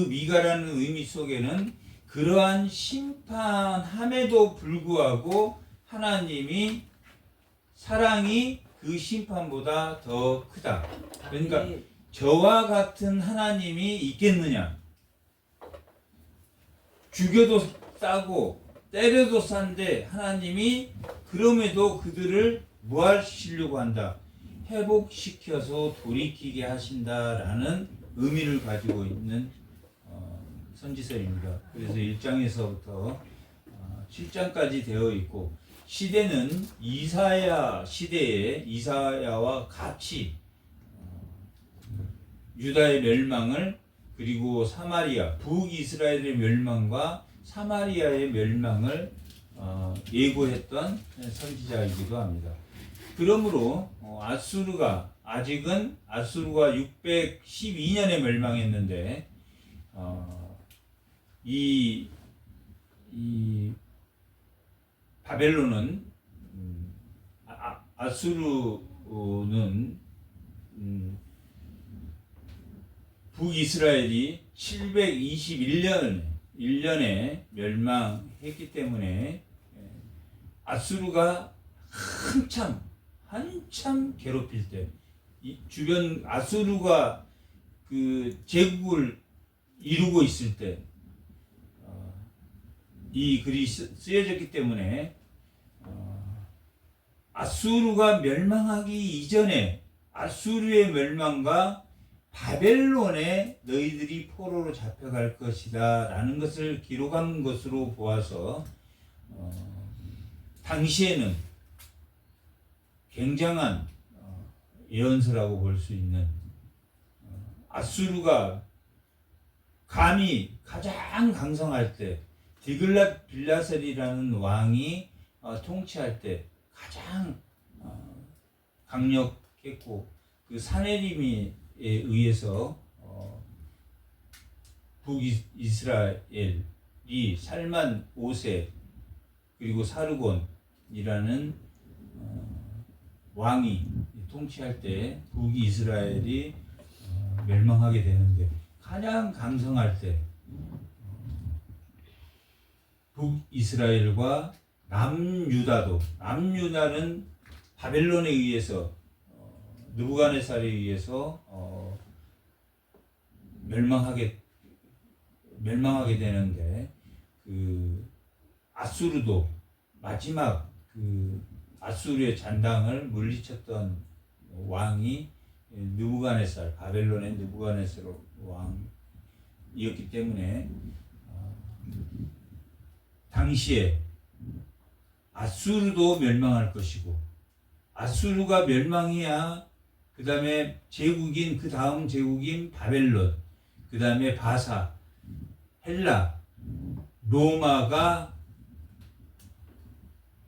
미가라는 의미 속에는 그러한 심판함에도 불구하고 하나님이 사랑이 그 심판보다 더 크다. 그러니까 저와 같은 하나님이 있겠느냐? 죽여도 싸고 때려도 싼데 하나님이 그럼에도 그들을 부활시키려고 한다. 회복시켜서 돌이키게 하신다라는 의미를 가지고 있는 선지서입니다. 그래서 1장에서부터 7장까지 되어 있고, 시대는 이사야 시대에 이사야와 같이 유다의 멸망을, 그리고 사마리아 북이스라엘의 멸망과 사마리아의 멸망을 예고했던 선지자이기도 합니다. 그러므로 아수르가 아직은 아수르가 612년에 멸망했는데 이 바벨론은 아수르는 북이스라엘이 721년에 멸망했기 때문에 아수르가 한참 괴롭힐 때, 주변 아수르가 그 제국을 이루고 있을 때 이 글이 쓰여졌기 때문에 아수르가 멸망하기 이전에 아수르의 멸망과 바벨론에 너희들이 포로로 잡혀갈 것이다 라는 것을 기록한 것으로 보아서 당시에는 굉장한 예언서라고 볼 수 있는, 아수르가 감히 가장 강성할 때, 디글랏 빌라셀이라는 왕이 통치할 때 가장 강력했고, 그 사네림에 의해서 북이스라엘이 살만 5세 그리고 사르곤이라는 왕이 통치할 때 북이스라엘이 멸망하게 되는데, 가장 강성할 때 북이스라엘과 남유다는 바벨론에 의해서 느부갓네살에 의해서 멸망하게 되는데, 그 아수르도 마지막 그 아수르의 잔당을 물리쳤던 왕이 느부갓네살, 바벨론의 느부갓네살 왕이었기 때문에 당시에 아수르도 멸망할 것이고, 아수르가 멸망해야 그 다음에 그 다음 제국인 바벨론, 그 다음에 바사, 헬라, 로마가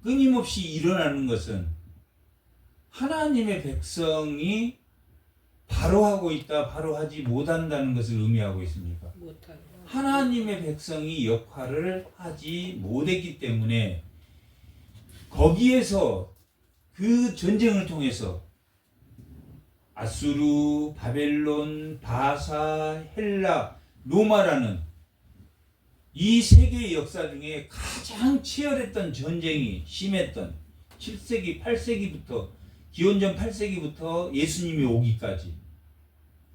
끊임없이 일어나는 것은 하나님의 백성이 바로 하고 있다, 바로 하지 못한다는 것을 의미하고 있습니까? 하나님의 백성이 역할을 하지 못했기 때문에 거기에서 그 전쟁을 통해서 아수르, 바벨론, 바사, 헬라, 로마라는 이 세계의 역사 중에 가장 치열했던 전쟁이 심했던 7세기, 8세기부터, 기원전 8세기부터 예수님이 오기까지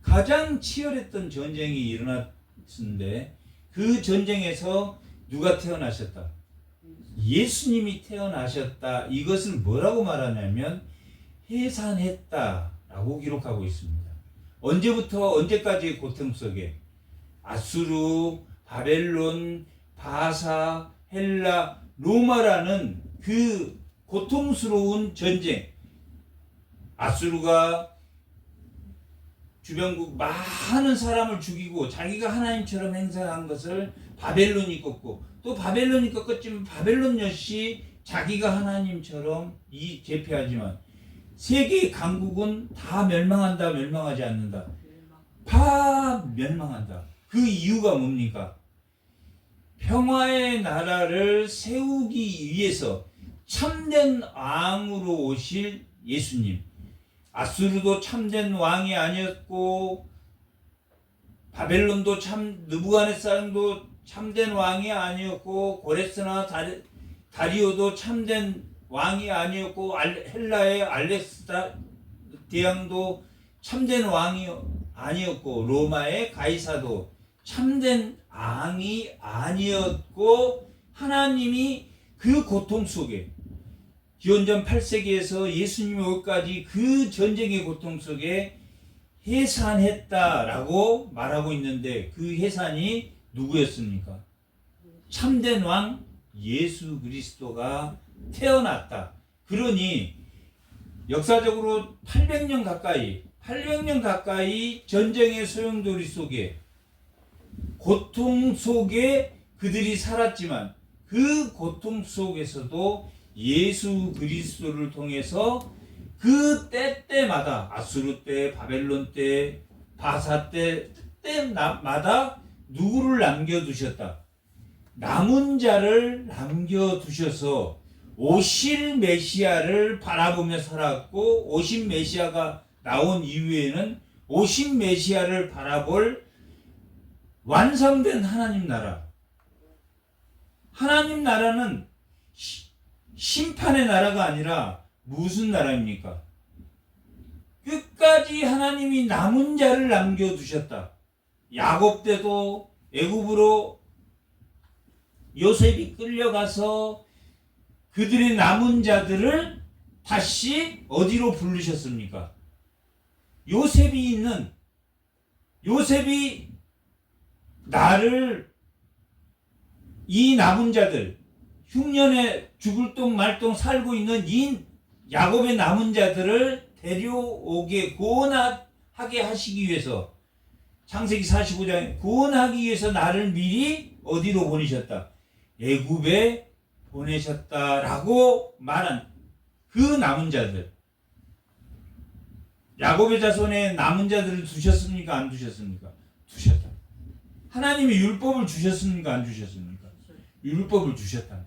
가장 치열했던 전쟁이 일어났는데, 그 전쟁에서 누가 태어나셨다? 예수님이 태어나셨다. 이것을 뭐라고 말하냐면 해산했다라고 기록하고 있습니다. 언제부터 언제까지의 고통 속에 아수르, 바벨론, 바사, 헬라, 로마라는 그 고통스러운 전쟁, 아수르가 주변국 많은 사람을 죽이고 자기가 하나님처럼 행사한 것을 바벨론이 꺾고, 또 바벨론이 꺾었지만 바벨론 역시 자기가 하나님처럼 제패하지만 세계의 강국은 다 멸망한다, 멸망하지 않는다. 다 멸망한다. 그 이유가 뭡니까? 평화의 나라를 세우기 위해서 참된 왕으로 오실 예수님. 아수르도 참된 왕이 아니었고, 바벨론도 참 느부갓네살도 참된 왕이 아니었고 고레스나 다리오도 참된 왕이 아니었고 헬라의 알렉스다 대왕도 참된 왕이 아니었고 로마의 가이사도 참된 왕이 아니었고 하나님이 그 고통 속에 기원전 8세기에서 예수님이 오기까지 그 전쟁의 고통 속에 해산했다라고 말하고 있는데 그 해산이 누구였습니까? 참된 왕 예수 그리스도가 태어났다. 그러니 역사적으로 800년 가까이 전쟁의 소용돌이 속에 고통 속에 그들이 살았지만 그 고통 속에서도 예수 그리스도를 통해서 그 때마다 아수르 때, 바벨론 때, 바사 때마다 누구를 남겨두셨다. 남은 자를 남겨두셔서 오실 메시아를 바라보며 살았고 오신 메시아가 나온 이후에는 오신 메시아를 바라볼 완성된 하나님 나라. 하나님 나라는 심판의 나라가 아니라 무슨 나라입니까? 끝까지 하나님이 남은 자를 남겨두셨다. 야곱 때도 애굽으로 요셉이 끌려가서 그들의 남은 자들을 다시 어디로 부르셨습니까? 요셉이 나를 이 남은 자들 흉년에 죽을 똥 말똥 살고 있는 이 야곱의 남은 자들을 데려오게 구원하게 하시기 위해서 창세기 45장에 구원하기 위해서 나를 미리 어디로 보내셨다? 애굽에 보내셨다라고 말한 그 남은 자들. 야곱의 자손에 남은 자들을 두셨습니까? 안 두셨습니까? 두셨다. 하나님이 율법을 주셨습니까? 안 주셨습니까? 율법을 주셨다.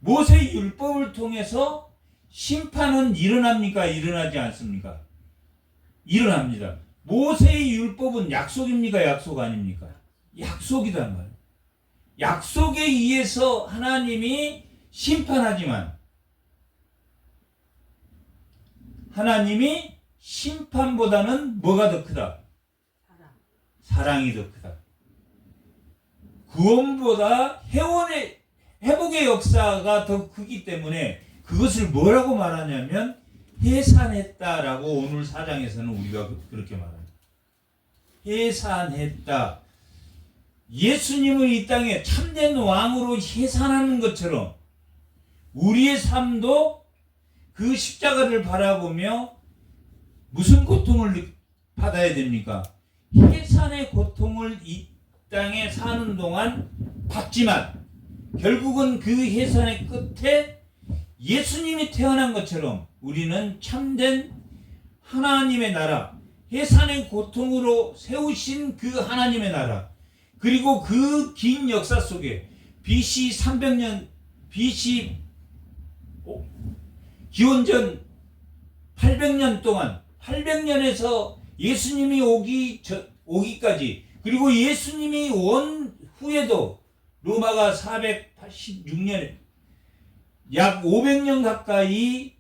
모세의 율법을 통해서 심판은 일어납니까? 일어나지 않습니까? 일어납니다. 모세의 율법은 약속입니까? 약속 아닙니까? 약속이란 말이에요. 약속에 의해서 하나님이 심판하지만 하나님이 심판보다는 뭐가 더 크다? 사랑이 더 크다. 구원보다 회복의 역사가 더 크기 때문에 그것을 뭐라고 말하냐면 해산했다라고 오늘 4장에서는 우리가 그렇게 말합니다. 해산했다. 예수님을 이 땅에 참된 왕으로 해산하는 것처럼 우리의 삶도 그 십자가를 바라보며 무슨 고통을 받아야 됩니까? 해산의 고통을 이 땅에 사는 동안 받지만 결국은 그 해산의 끝에 예수님이 태어난 것처럼 우리는 참된 하나님의 나라, 해산의 고통으로 세우신 그 하나님의 나라, 그리고 그 긴 역사 속에 BC 300년, BC 기원전 800년 동안 800년에서 예수님이 오기까지 그리고 예수님이 온 후에도 로마가 486년에 약 500년 가까이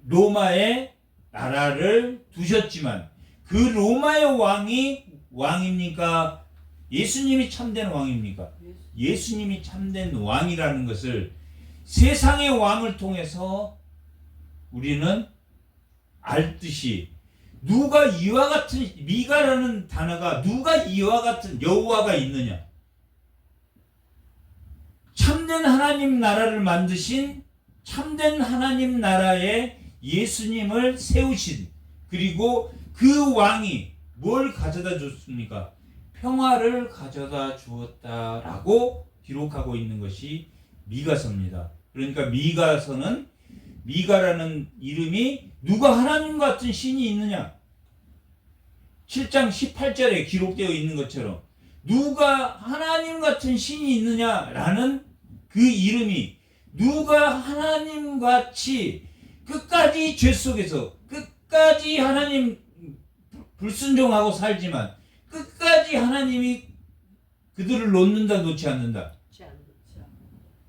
로마의 나라를 두셨지만 그 로마의 왕이 왕입니까? 예수님이 참된 왕입니까? 예수님이 참된 왕이라는 것을 세상의 왕을 통해서 우리는 알듯이 누가 이와 같은 미가라는 단어가 누가 이와 같은 여호와가 있느냐? 참된 하나님 나라를 만드신 참된 하나님 나라에 예수님을 세우신 그리고 그 왕이 뭘 가져다 줬습니까? 평화를 가져다 주었다라고 기록하고 있는 것이 미가서입니다. 그러니까 미가서는 미가라는 이름이 누가 하나님 같은 신이 있느냐? 7장 18절에 기록되어 있는 것처럼 누가 하나님 같은 신이 있느냐라는 그 이름이 누가 하나님 같이 끝까지 죄 속에서 끝까지 하나님 불순종하고 살지만 끝까지 하나님이 그들을 놓는다 놓지 않는다.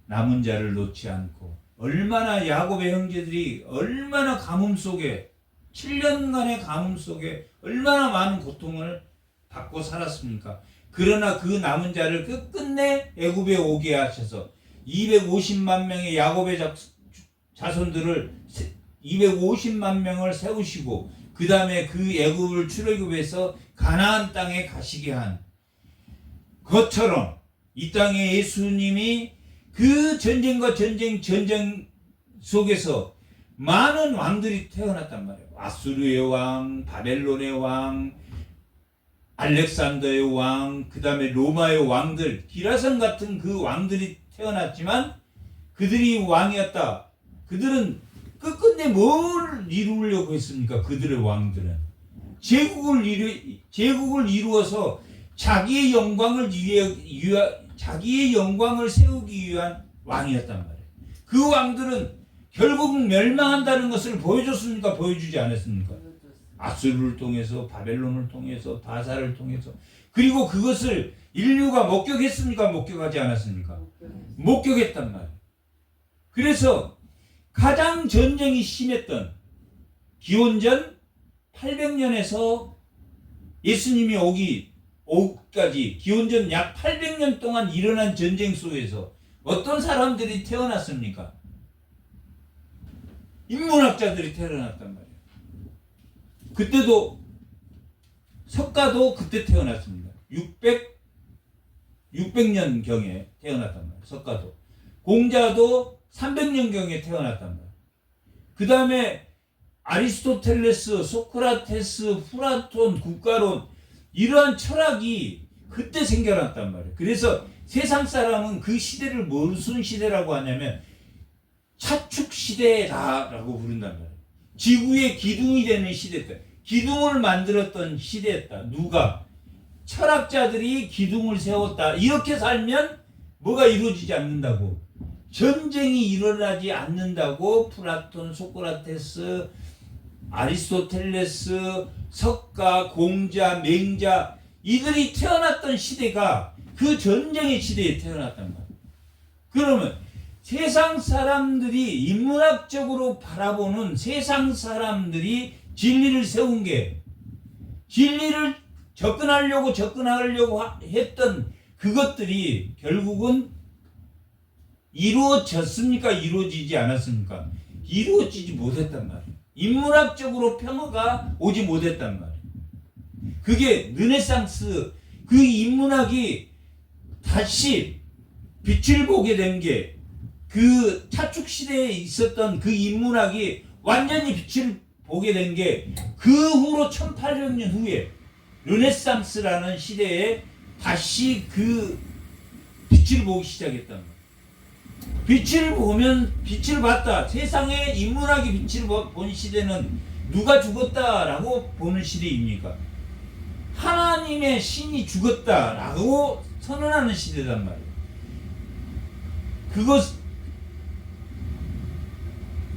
남은 자를 놓지 않고 얼마나 야곱의 형제들이 얼마나 가뭄 속에 7년간의 가뭄 속에 얼마나 많은 고통을 받고 살았습니까? 그러나 그 남은 자를 끝끝내 애굽에 오게 하셔서 250만 명의 야곱의 자손들을 250만 명을 세우시고 그 다음에 그 애굽을 출애굽해서 가나안 땅에 가시게 한 것처럼 이 땅에 예수님이 그 전쟁과 전쟁 속에서 많은 왕들이 태어났단 말이에요. 아수르의 왕, 바벨론의 왕, 알렉산더의 왕, 그 다음에 로마의 왕들, 기라성 같은 그 왕들이 태어났지만 그들이 왕이었다. 그들은 끝끝내 뭘 이루려고 했습니까? 그들의 왕들은 제국을 이루어서 자기의 영광을 자기의 영광을 세우기 위한 왕이었단 말이에요. 그 왕들은 결국은 멸망한다는 것을 보여줬습니까? 보여주지 않았습니까? 아수르를 통해서, 바벨론을 통해서, 바사를 통해서, 그리고 그것을 인류가 목격했습니까? 목격하지 않았습니까? 목격했단 말이에요. 그래서 가장 전쟁이 심했던 기원전 800년에서 예수님이 오기까지 기원전 약 800년 동안 일어난 전쟁 속에서 어떤 사람들이 태어났습니까? 인문학자들이 태어났단 말이에요. 그때도 석가도 그때 태어났습니다. 600년경에 태어났단 말이에요. 석가도. 공자도 300년경에 태어났단 말이에요. 그 다음에 아리스토텔레스, 소크라테스, 플라톤, 국가론 이러한 철학이 그때 생겨났단 말이에요. 그래서 세상 사람은 그 시대를 무슨 시대라고 하냐면 차축 시대다라고 부른단 말이에요. 지구의 기둥이 되는 시대다. 기둥을 만들었던 시대였다. 누가? 철학자들이 기둥을 세웠다. 이렇게 살면 뭐가 이루어지지 않는다고. 전쟁이 일어나지 않는다고 플라톤, 소크라테스, 아리스토텔레스, 석가, 공자, 맹자 이들이 태어났던 시대가 그 전쟁의 시대에 태어났단 말이에요. 그러면 세상 사람들이 인문학적으로 바라보는 세상 사람들이 진리를 세운 게 진리를 접근하려고 했던 그것들이 결국은 이루어졌습니까? 이루어지지 않았습니까? 이루어지지 못했단 말이에요. 인문학적으로 평화가 오지 못했단 말이에요. 그게 르네상스 그 인문학이 다시 빛을 보게 된 게 그 차축 시대에 있었던 그 인문학이 완전히 빛을 보게 된 게 그 후로 1800년 후에 르네상스라는 시대에 다시 그 빛을 보기 시작했단 말이에요. 빛을 보면 빛을 봤다. 세상에 인문학이 빛을 본 시대는 누가 죽었다라고 보는 시대입니까? 하나님의 신이 죽었다라고 선언하는 시대단 말이에요.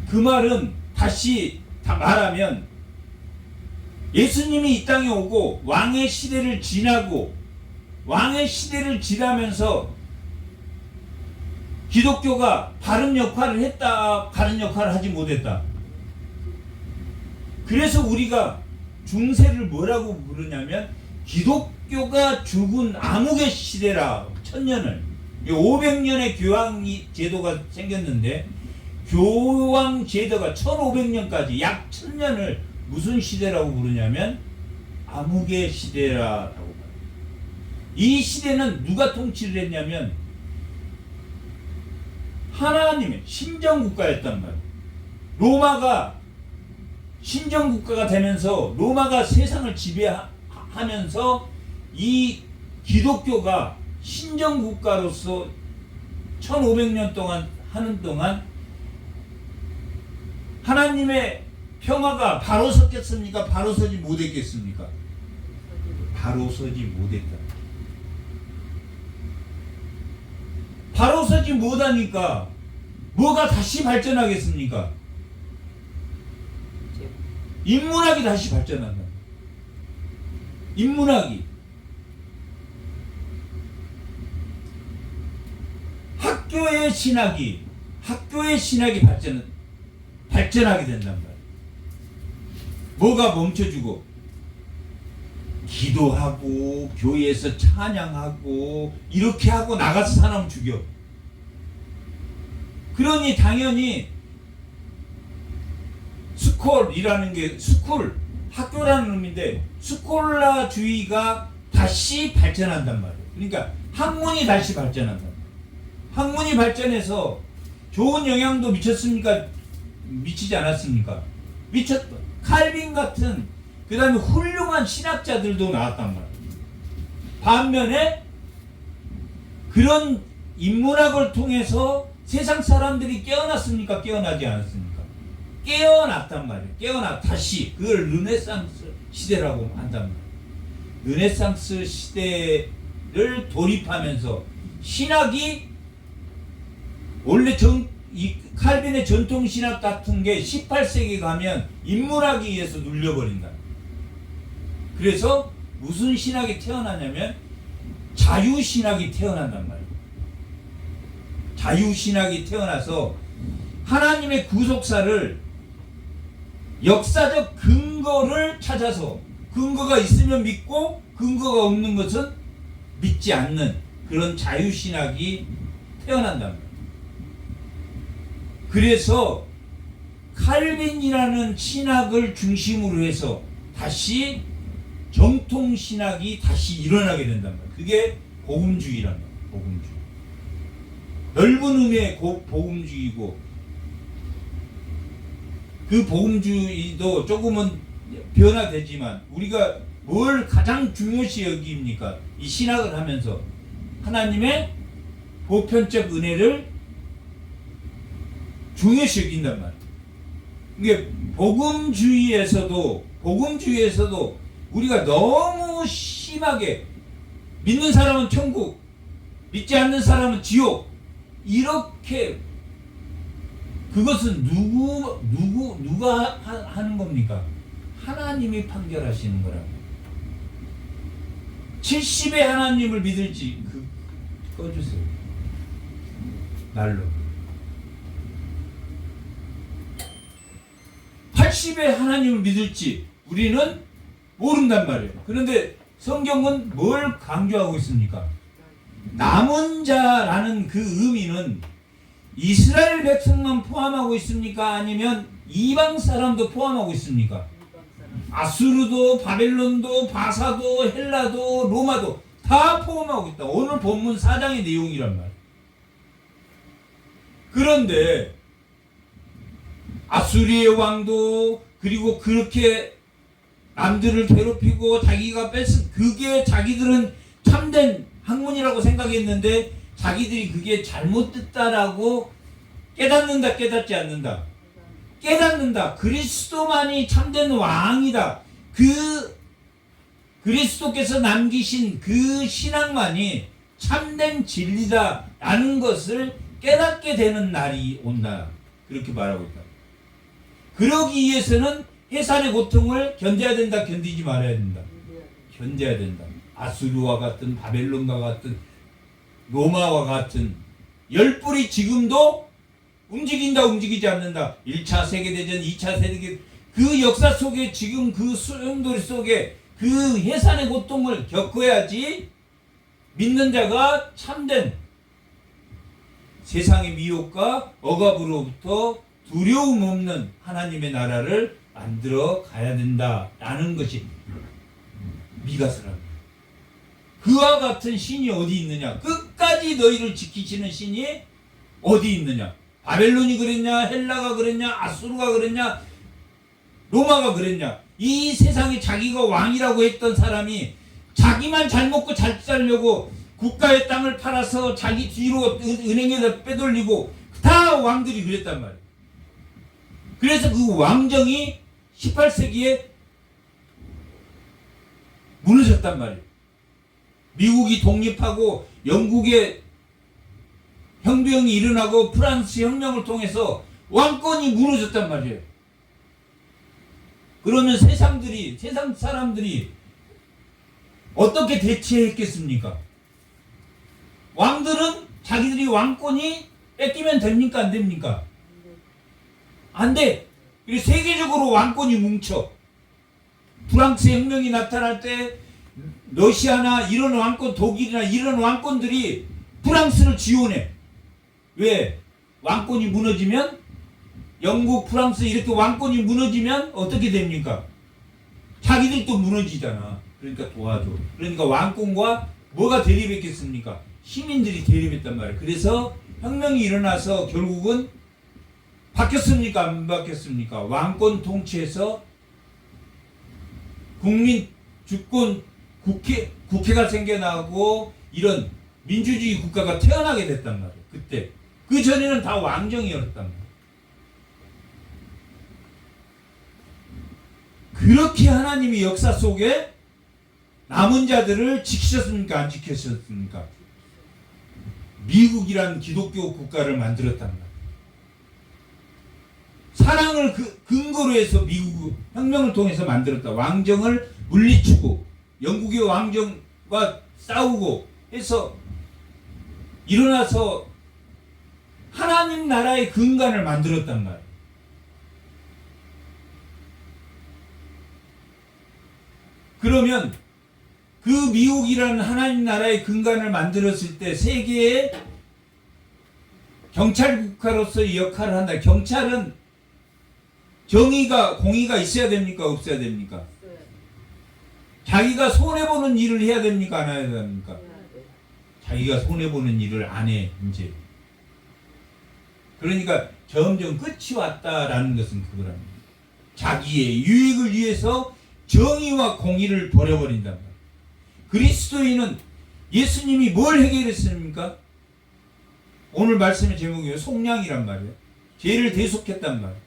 그 말은 다시 다 말하면 예수님이 이 땅에 오고 왕의 시대를 지나면서 기독교가 바른 역할을 했다, 바른 역할을 하지 못했다. 그래서 우리가 중세를 뭐라고 부르냐면 기독교가 죽은 암흑의 시대라. 1000년을 500년의 교황 제도가 생겼는데 교황 제도가 1500년까지 약 1000년을 무슨 시대라고 부르냐면 암흑의 시대라고 봐요. 이 시대는 누가 통치를 했냐면 하나님의 신정국가였단 말이에요. 로마가 신정국가가 되면서 로마가 세상을 지배하면서 이 기독교가 신정국가로서 1500년 동안 하는 동안 하나님의 평화가 바로 섰겠습니까? 바로 서지 못했겠습니까? 바로 서지 못했다. 바로 서지 못하니까 뭐가 다시 발전하겠습니까? 인문학이 다시 발전한다. 인문학이. 학교의 신학이 발전하게 된단 말이에요. 뭐가 멈춰주고 기도하고 교회에서 찬양하고 이렇게 하고 나가서 사람 죽여. 그러니 당연히 스콜이라는 게 학교라는 의미인데 스콜라주의가 다시 발전한단 말이에요. 그러니까 학문이 다시 발전한다. 학문이 발전해서 좋은 영향도 미쳤습니까? 미치지 않았습니까? 미쳤다. 칼빈 같은 그 다음에 훌륭한 신학자들도 나왔단 말이에요. 반면에 그런 인문학을 통해서 세상 사람들이 깨어났습니까? 깨어나지 않았습니까? 깨어났단 말이에요. 다시 그걸 르네상스 시대라고 한단 말이에요. 르네상스 시대를 돌입하면서 신학이 원래 이 칼빈의 전통 신학 같은 게 18세기 가면 인문학에 의해서 눌려버린다. 그래서 무슨 신학이 태어나냐면 자유신학이 태어난단 말이에요. 자유신학이 태어나서 하나님의 구속사를 역사적 근거를 찾아서 근거가 있으면 믿고 근거가 없는 것은 믿지 않는 그런 자유신학이 태어난단 말이에요. 그래서 칼빈이라는 신학을 중심으로 해서 다시 정통신학이 다시 일어나게 된단 말이에요. 그게 복음주의란 말이에요. 복음주의. 넓은 의미의 복음주의고 그 복음주의도 조금은 변화되지만 우리가 뭘 가장 중요시 여깁니까? 이 신학을 하면서 하나님의 보편적 은혜를 중요시 여긴단 말이에요. 이게 복음주의에서도 우리가 너무 심하게 믿는 사람은 천국, 믿지 않는 사람은 지옥 이렇게 그것은 누가 하는 겁니까? 하나님이 판결하시는 거라고. 70의 하나님을 믿을지 꺼주세요. 날로. 80의 하나님을 믿을지 우리는 모른단 말이에요. 그런데 성경은 뭘 강조하고 있습니까? 남은 자라는 그 의미는 이스라엘 백성만 포함하고 있습니까? 아니면 이방 사람도 포함하고 있습니까? 아수르도 바벨론도 바사도 헬라도 로마도 다 포함하고 있다. 오늘 본문 4장의 내용이란 말이에요. 그런데 아수리의 왕도 그리고 그렇게 남들을 괴롭히고 자기가 뺏은 그게 자기들은 참된 학문이라고 생각했는데 자기들이 그게 잘못됐다라고 깨닫는다 깨닫지 않는다. 깨닫는다. 그리스도만이 참된 왕이다. 그 그리스도께서 남기신 그 신앙만이 참된 진리다라는 것을 깨닫게 되는 날이 온다. 그렇게 말하고 있다. 그러기 위해서는 해산의 고통을 견뎌야 된다. 견디지 말아야 된다. 견뎌야 된다. 아수르와 같은 바벨론과 같은 로마와 같은 열불이 지금도 움직인다 움직이지 않는다. 1차 세계대전 2차 세계대전 그 역사 속에 지금 그 소용돌이 속에 그 해산의 고통을 겪어야지 믿는 자가 참된 세상의 미혹과 억압으로부터 두려움 없는 하나님의 나라를 만들어 가야 된다라는 것이 미가서랍니다. 그와 같은 신이 어디 있느냐? 끝까지 너희를 지키시는 신이 어디 있느냐? 바벨론이 그랬냐? 헬라가 그랬냐? 아수르가 그랬냐? 로마가 그랬냐? 이 세상에 자기가 왕이라고 했던 사람이 자기만 잘 먹고 잘 살려고 국가의 땅을 팔아서 자기 뒤로 은행에다 빼돌리고 다 왕들이 그랬단 말이에요. 그래서 그 왕정이 18세기에 무너졌단 말이에요. 미국이 독립하고 영국의 혁명이 일어나고 프랑스 혁명을 통해서 왕권이 무너졌단 말이에요. 그러면 세상 사람들이 어떻게 대체했겠습니까? 왕들은 자기들이 왕권이 뺏기면 됩니까? 안 됩니까? 안 돼. 그리고 세계적으로 왕권이 뭉쳐. 프랑스 혁명이 나타날 때 러시아나 이런 왕권, 독일이나 이런 왕권들이 프랑스를 지원해. 왜? 왕권이 무너지면, 영국, 프랑스 이렇게 왕권이 무너지면 어떻게 됩니까? 자기들도 무너지잖아. 그러니까 도와줘. 그러니까 왕권과 뭐가 대립했겠습니까? 시민들이 대립했단 말이에요. 그래서 혁명이 일어나서 결국은 바뀌었습니까? 안 바뀌었습니까? 왕권 통치에서 국민 주권 국회가 생겨나고 이런 민주주의 국가가 태어나게 됐단 말이에요. 그때. 그 전에는 다 왕정이었단 말이에요. 그렇게 하나님이 역사 속에 남은 자들을 지키셨습니까? 안 지키셨습니까? 미국이란 기독교 국가를 만들었단 말이에요. 사랑을 근거로 해서 미국 혁명을 통해서 만들었다. 왕정을 물리치고 영국의 왕정과 싸우고 해서 일어나서 하나님 나라의 근간을 만들었단 말이에요. 그러면 그 미국이라는 하나님 나라의 근간을 만들었을 때 세계의 경찰 국가로서의 역할을 한다. 경찰은 정의가, 공의가 있어야 됩니까? 없어야 됩니까? 자기가 손해보는 일을 해야 됩니까? 안 해야 됩니까? 자기가 손해보는 일을 안 해, 이제. 그러니까 점점 끝이 왔다라는 것은 그거랍니다. 자기의 유익을 위해서 정의와 공의를 버려버린단 말이에요. 그리스도인은 예수님이 뭘 해결했습니까? 오늘 말씀의 제목이에요. 속량이란 말이에요. 죄를 대속했단 말이에요.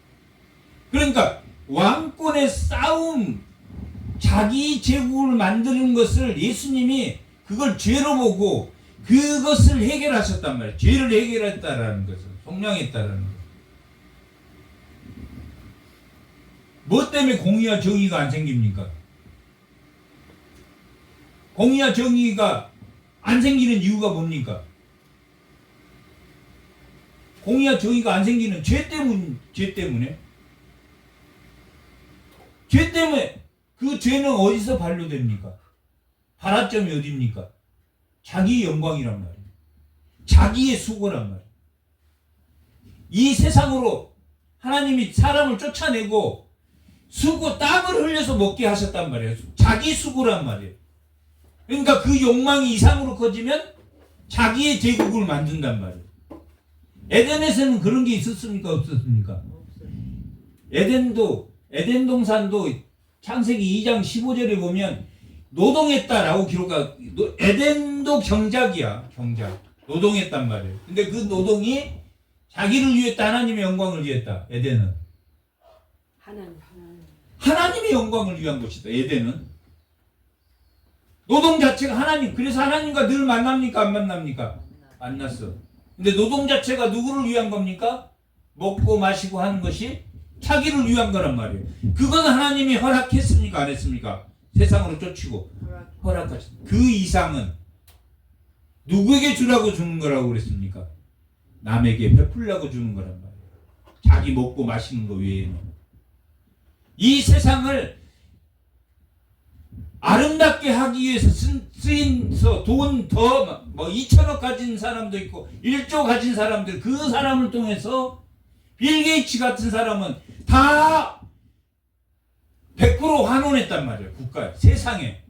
그러니까 왕권의 싸움, 자기 제국을 만드는 것을 예수님이 그걸 죄로 보고 그것을 해결하셨단 말이에요. 죄를 해결했다라는 것을, 속량했다라는 것. 뭐 때문에 공의와 정의가 안 생깁니까? 공의와 정의가 안 생기는 이유가 뭡니까? 공의와 정의가 안 생기는 죄 때문에. 죄 때문에. 그 죄는 어디서 반려됩니까? 발화점이 어디입니까? 자기의 영광이란 말이에요. 자기의 수고란 말이에요. 이 세상으로 하나님이 사람을 쫓아내고 수고, 땀을 흘려서 먹게 하셨단 말이에요. 자기 수고란 말이에요. 그러니까 그 욕망이 이상으로 커지면 자기의 제국을 만든단 말이에요. 에덴에서는 그런 게 있었습니까? 없었습니까? 에덴 동산도 창세기 2장 15절에 보면 노동했다라고 기록하고, 에덴도 경작이야. 경작. 노동했단 말이에요. 근데 그 노동이 자기를 위했다. 하나님의 영광을 위했다. 에덴은. 하나님의 영광을 위한 것이다. 에덴은. 노동 자체가 하나님. 그래서 하나님과 늘 만납니까? 안 만납니까? 만났어. 근데 노동 자체가 누구를 위한 겁니까? 먹고 마시고 하는 것이 자기를 위한 거란 말이에요. 그건 하나님이 허락했습니까? 안 했습니까? 세상으로 쫓이고 허락하셨습니다. 그 이상은 누구에게 주라고 주는 거라고 그랬습니까? 남에게 베풀려고 주는 거란 말이에요. 자기 먹고 마시는 거 외에는. 이 세상을 아름답게 하기 위해서 쓰인서 돈 더 2천억 가진 사람도 있고 1조 가진 사람들, 그 사람을 통해서 빌 게이츠 같은 사람은 다 100% 환원했단 말이에요. 국가에, 세상에.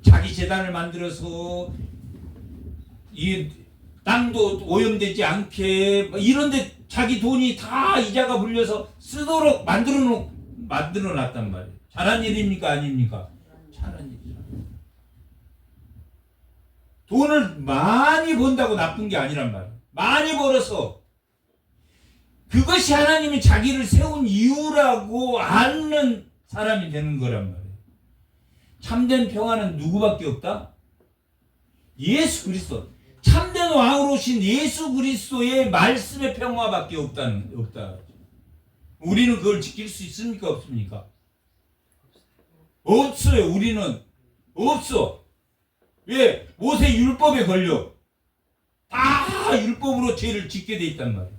자기 재단을 만들어서 이 땅도 오염되지 않게 이런데 자기 돈이 다 이자가 불려서 쓰도록 만들어 놨단 말이에요. 잘한 일입니까? 아닙니까? 잘한 일이죠. 돈을 많이 번다고 나쁜 게 아니란 말이에요. 많이 벌어서 그것이 하나님이 자기를 세운 이유라고 아는 사람이 되는 거란 말이에요. 참된 평화는 누구밖에 없다? 예수 그리스도. 참된 왕으로 오신 예수 그리스도의 말씀의 평화밖에 없다. 우리는 그걸 지킬 수 있습니까? 없습니까? 없어요. 우리는 없어. 왜? 모세 율법에 걸려. 다 율법으로 죄를 짓게 돼 있단 말이에요.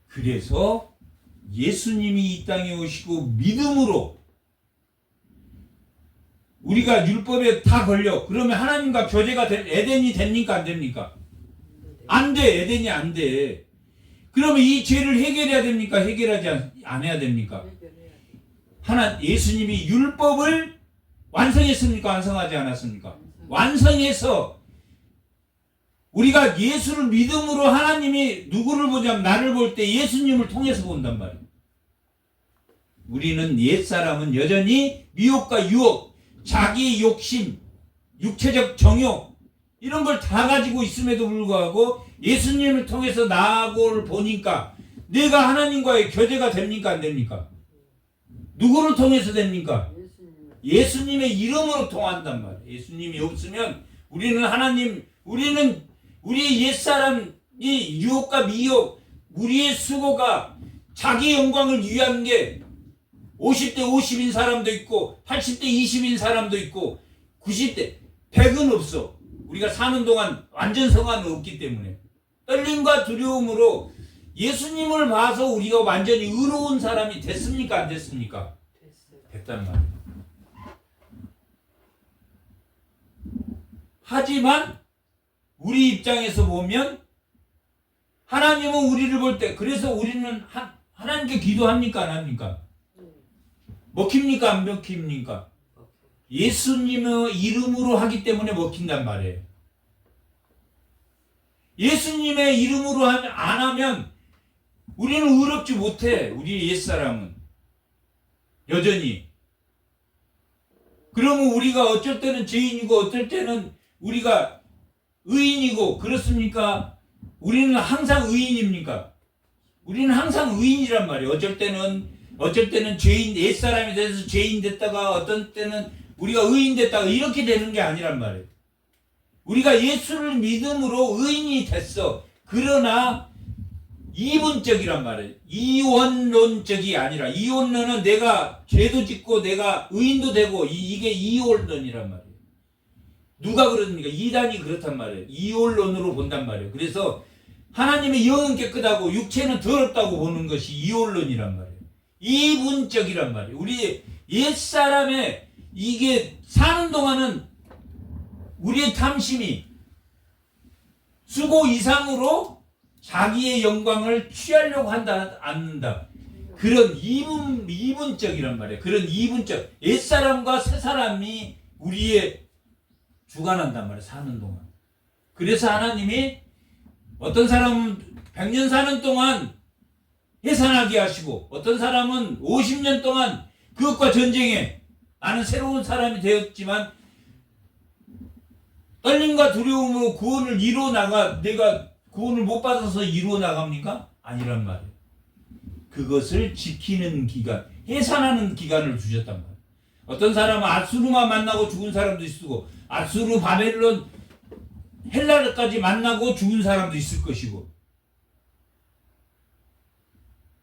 그래서 예수님이 이 땅에 오시고 믿음으로 우리가 율법에 다 걸려. 그러면 하나님과 교제가 에덴이 됩니까? 안 됩니까? 안 돼. 에덴이 안 돼. 그러면 이 죄를 해결해야 됩니까? 해결하지 안 해야 됩니까? 예수님이 율법을 완성했습니까? 완성하지 않았습니까? 완성해서 우리가 예수를 믿음으로 하나님이 누구를 보냐면 나를 볼 때 예수님을 통해서 본단 말이에요. 우리는 옛사람은 여전히 미혹과 유혹, 자기 욕심, 육체적 정욕 이런 걸 다 가지고 있음에도 불구하고 예수님을 통해서 나를 보니까 내가 하나님과의 교제가 됩니까? 안 됩니까? 누구를 통해서 됩니까? 예수님의 이름으로 통한단 말이에요. 예수님이 없으면 우리는 우리 옛사람이 유혹과 미혹, 우리의 수고가 자기 영광을 위한 게 50대 50인 사람도 있고 80대 20인 사람도 있고 90대 100은 없어. 우리가 사는 동안 완전 성화는 없기 때문에 떨림과 두려움으로 예수님을 봐서 우리가 완전히 의로운 사람이 됐습니까? 안 됐습니까? 됐단 말이에요. 하지만 우리 입장에서 보면 하나님은 우리를 볼 때 그래서 우리는 하나님께 기도합니까? 안 합니까? 먹힙니까? 안 먹힙니까? 예수님의 이름으로 하기 때문에 먹힌단 말이에요. 예수님의 이름으로 안 하면 우리는 의롭지 못해. 우리 옛사람은 여전히. 그러면 우리가 어쩔 때는 죄인이고 어떨 때는 우리가 의인이고 그렇습니까? 우리는 항상 의인입니까? 우리는 항상 의인이란 말이에요. 어쩔 때는 죄인, 옛사람이 돼서 죄인 됐다가 어떤 때는 우리가 의인 됐다가 이렇게 되는 게 아니란 말이에요. 우리가 예수를 믿음으로 의인이 됐어. 그러나 이분적이란 말이에요. 이원론적이 아니라 이원론은 내가 죄도 짓고 내가 의인도 되고 이게 이원론이란 말이에요. 누가 그러십니까? 이단이 그렇단 말이에요. 이원론으로 본단 말이에요. 그래서 하나님의 영은 깨끗하고 육체는 더럽다고 보는 것이 이원론이란 말이에요. 이분적이란 말이에요. 우리 옛사람의 이게 사는 동안은 우리의 탐심이 수고 이상으로 자기의 영광을 취하려고 한다, 않는다. 그런 이분적이란 말이에요. 그런 이분적. 옛사람과 새사람이 우리의 주관한단 말이에요. 사는 동안. 그래서 하나님이 어떤 사람은 100년 사는 동안 해산하게 하시고 어떤 사람은 50년 동안 그것과 전쟁해 나는 새로운 사람이 되었지만 떨림과 두려움으로 구원을 이루어 나가 내가 구원을 못 받아서 이루어 나갑니까? 아니란 말이에요. 그것을 지키는 기간, 해산하는 기간을 주셨단 말이에요. 어떤 사람은 아수르만 만나고 죽은 사람도 있고 아수르, 바벨론, 헬라르까지 만나고 죽은 사람도 있을 것이고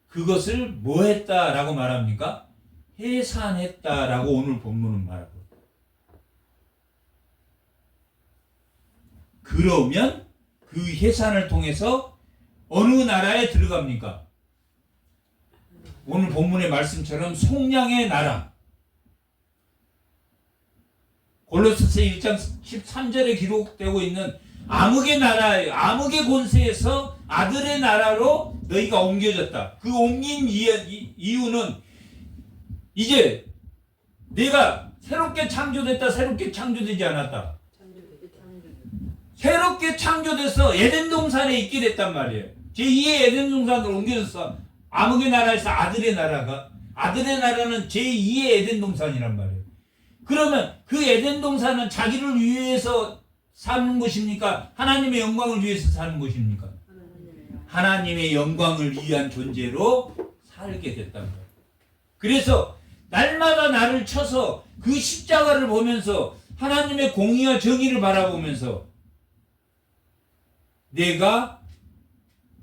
그것을 뭐 했다라고 말합니까? 해산했다라고 오늘 본문은 말하고 그러면 그 해산을 통해서 어느 나라에 들어갑니까? 오늘 본문의 말씀처럼 속량의 나라 골로새서 1장 13절에 기록되고 있는 암흑의 나라에 암흑의 권세에서 아들의 나라로 너희가 옮겨졌다. 그 옮긴 이유는 이제 내가 새롭게 창조됐다, 새롭게 창조되지 않았다. 새롭게 창조돼서 에덴 동산에 있게 됐단 말이에요. 제2의 에덴 동산으로 옮겨졌어. 암흑의 나라에서 아들의 나라는 제2의 에덴 동산이란 말이에요. 그러면 그 에덴 동산은 자기를 위해서 사는 것입니까? 하나님의 영광을 위해서 사는 것입니까? 하나님의 영광을 위한 존재로 살게 됐단 말이에요. 그래서 날마다 나를 쳐서 그 십자가를 보면서 하나님의 공의와 정의를 바라보면서 내가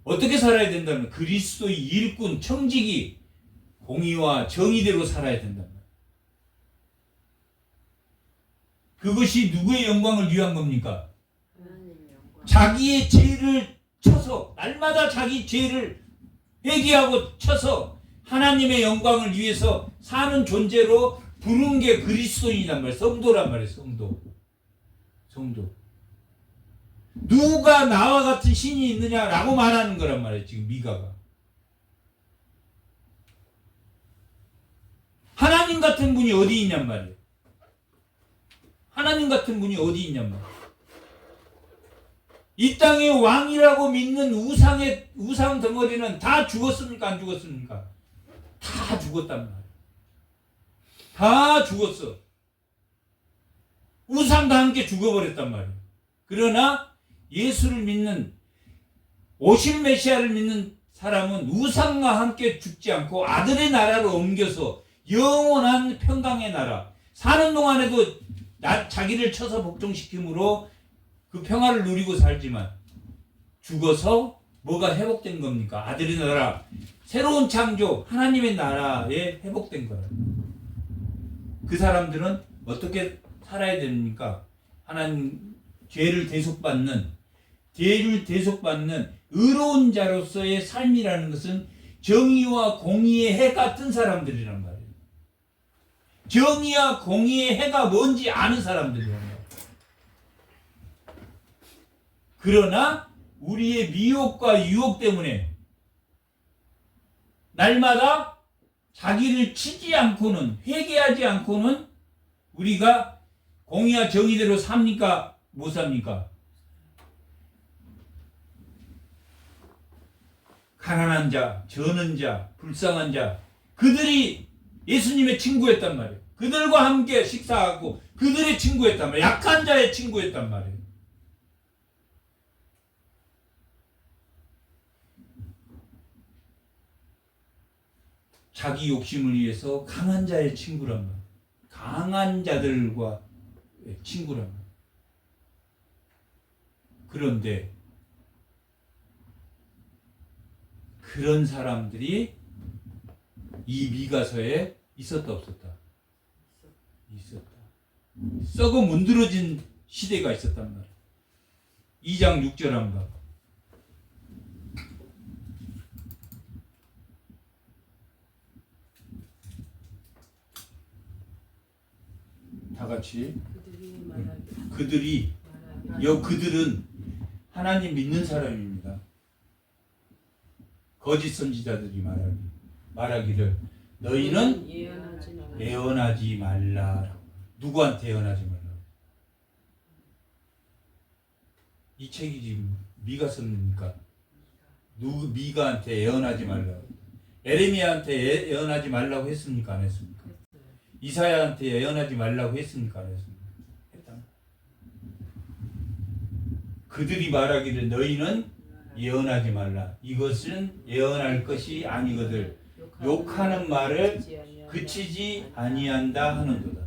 어떻게 살아야 된다면 그리스도의 일꾼, 청지기, 공의와 정의대로 살아야 된단 말이에요. 그것이 누구의 영광을 위한 겁니까? 자기의 죄를 쳐서 날마다 자기 죄를 회개하고 쳐서 하나님의 영광을 위해서 사는 존재로 부른 게 그리스도인이란 말이에요. 성도란 말이에요. 성도. 누가 나와 같은 신이 있느냐라고 말하는 거란 말이에요. 지금 미가가. 하나님 같은 분이 어디 있냔 말이에요. 하나님 같은 분이 어디 있냔 말이에요. 이 땅의 왕이라고 믿는 우상 덩어리는 다 죽었습니까? 안 죽었습니까? 다 죽었단 말이에요. 다 죽었어. 우상도 함께 죽어버렸단 말이에요. 그러나 예수를 믿는, 오실 메시아를 믿는 사람은 우상과 함께 죽지 않고 아들의 나라로 옮겨서 영원한 평강의 나라, 사는 동안에도 자기를 쳐서 복종시킴으로 그 평화를 누리고 살지만 죽어서 뭐가 회복된 겁니까? 아들의 나라, 새로운 창조, 하나님의 나라에 회복된 거예요. 그 사람들은 어떻게 살아야 됩니까? 하나님 죄를 대속받는 의로운 자로서의 삶이라는 것은 정의와 공의의 해가 뜬 사람들이란 말이에요. 정의와 공의의 해가 뭔지 아는 사람들이란 말이에요. 그러나 우리의 미혹과 유혹 때문에 날마다 자기를 치지 않고는, 회개하지 않고는 우리가 공의와 정의대로 삽니까? 못 삽니까? 가난한 자, 저는 자, 불쌍한 자, 그들이 예수님의 친구였단 말이에요. 그들과 함께 식사하고 그들의 친구였단 말이에요. 약한 자의 친구였단 말이에요. 자기 욕심을 위해서 강한 자의 친구란 말이에요. 강한 자들과 친구란 말이에요. 그런데 그런 사람들이 이 미가서에 있었다 없었다? 있었다. 썩어 문드러진 시대가 있었단 말이에요. 2장 6절 한번. 다 같이. 그들은 하나님 믿는 사람입니다. 거짓 선지자들이 말하기를 너희는 예언하지 말라. 누구한테 예언하지 말라? 이 책이 지금 미가서입니까? 미가한테 예언하지 말라. 에레미야한테 예언하지 말라고 했습니까? 안 했습니까? 이사야한테 예언하지 말라고 했습니까? 안 했습니까? 했다. 그들이 말하기를 너희는 예언하지 말라. 이것은 예언할 것이 아니거늘 욕하는 말을 그치지 아니한다 하는도다.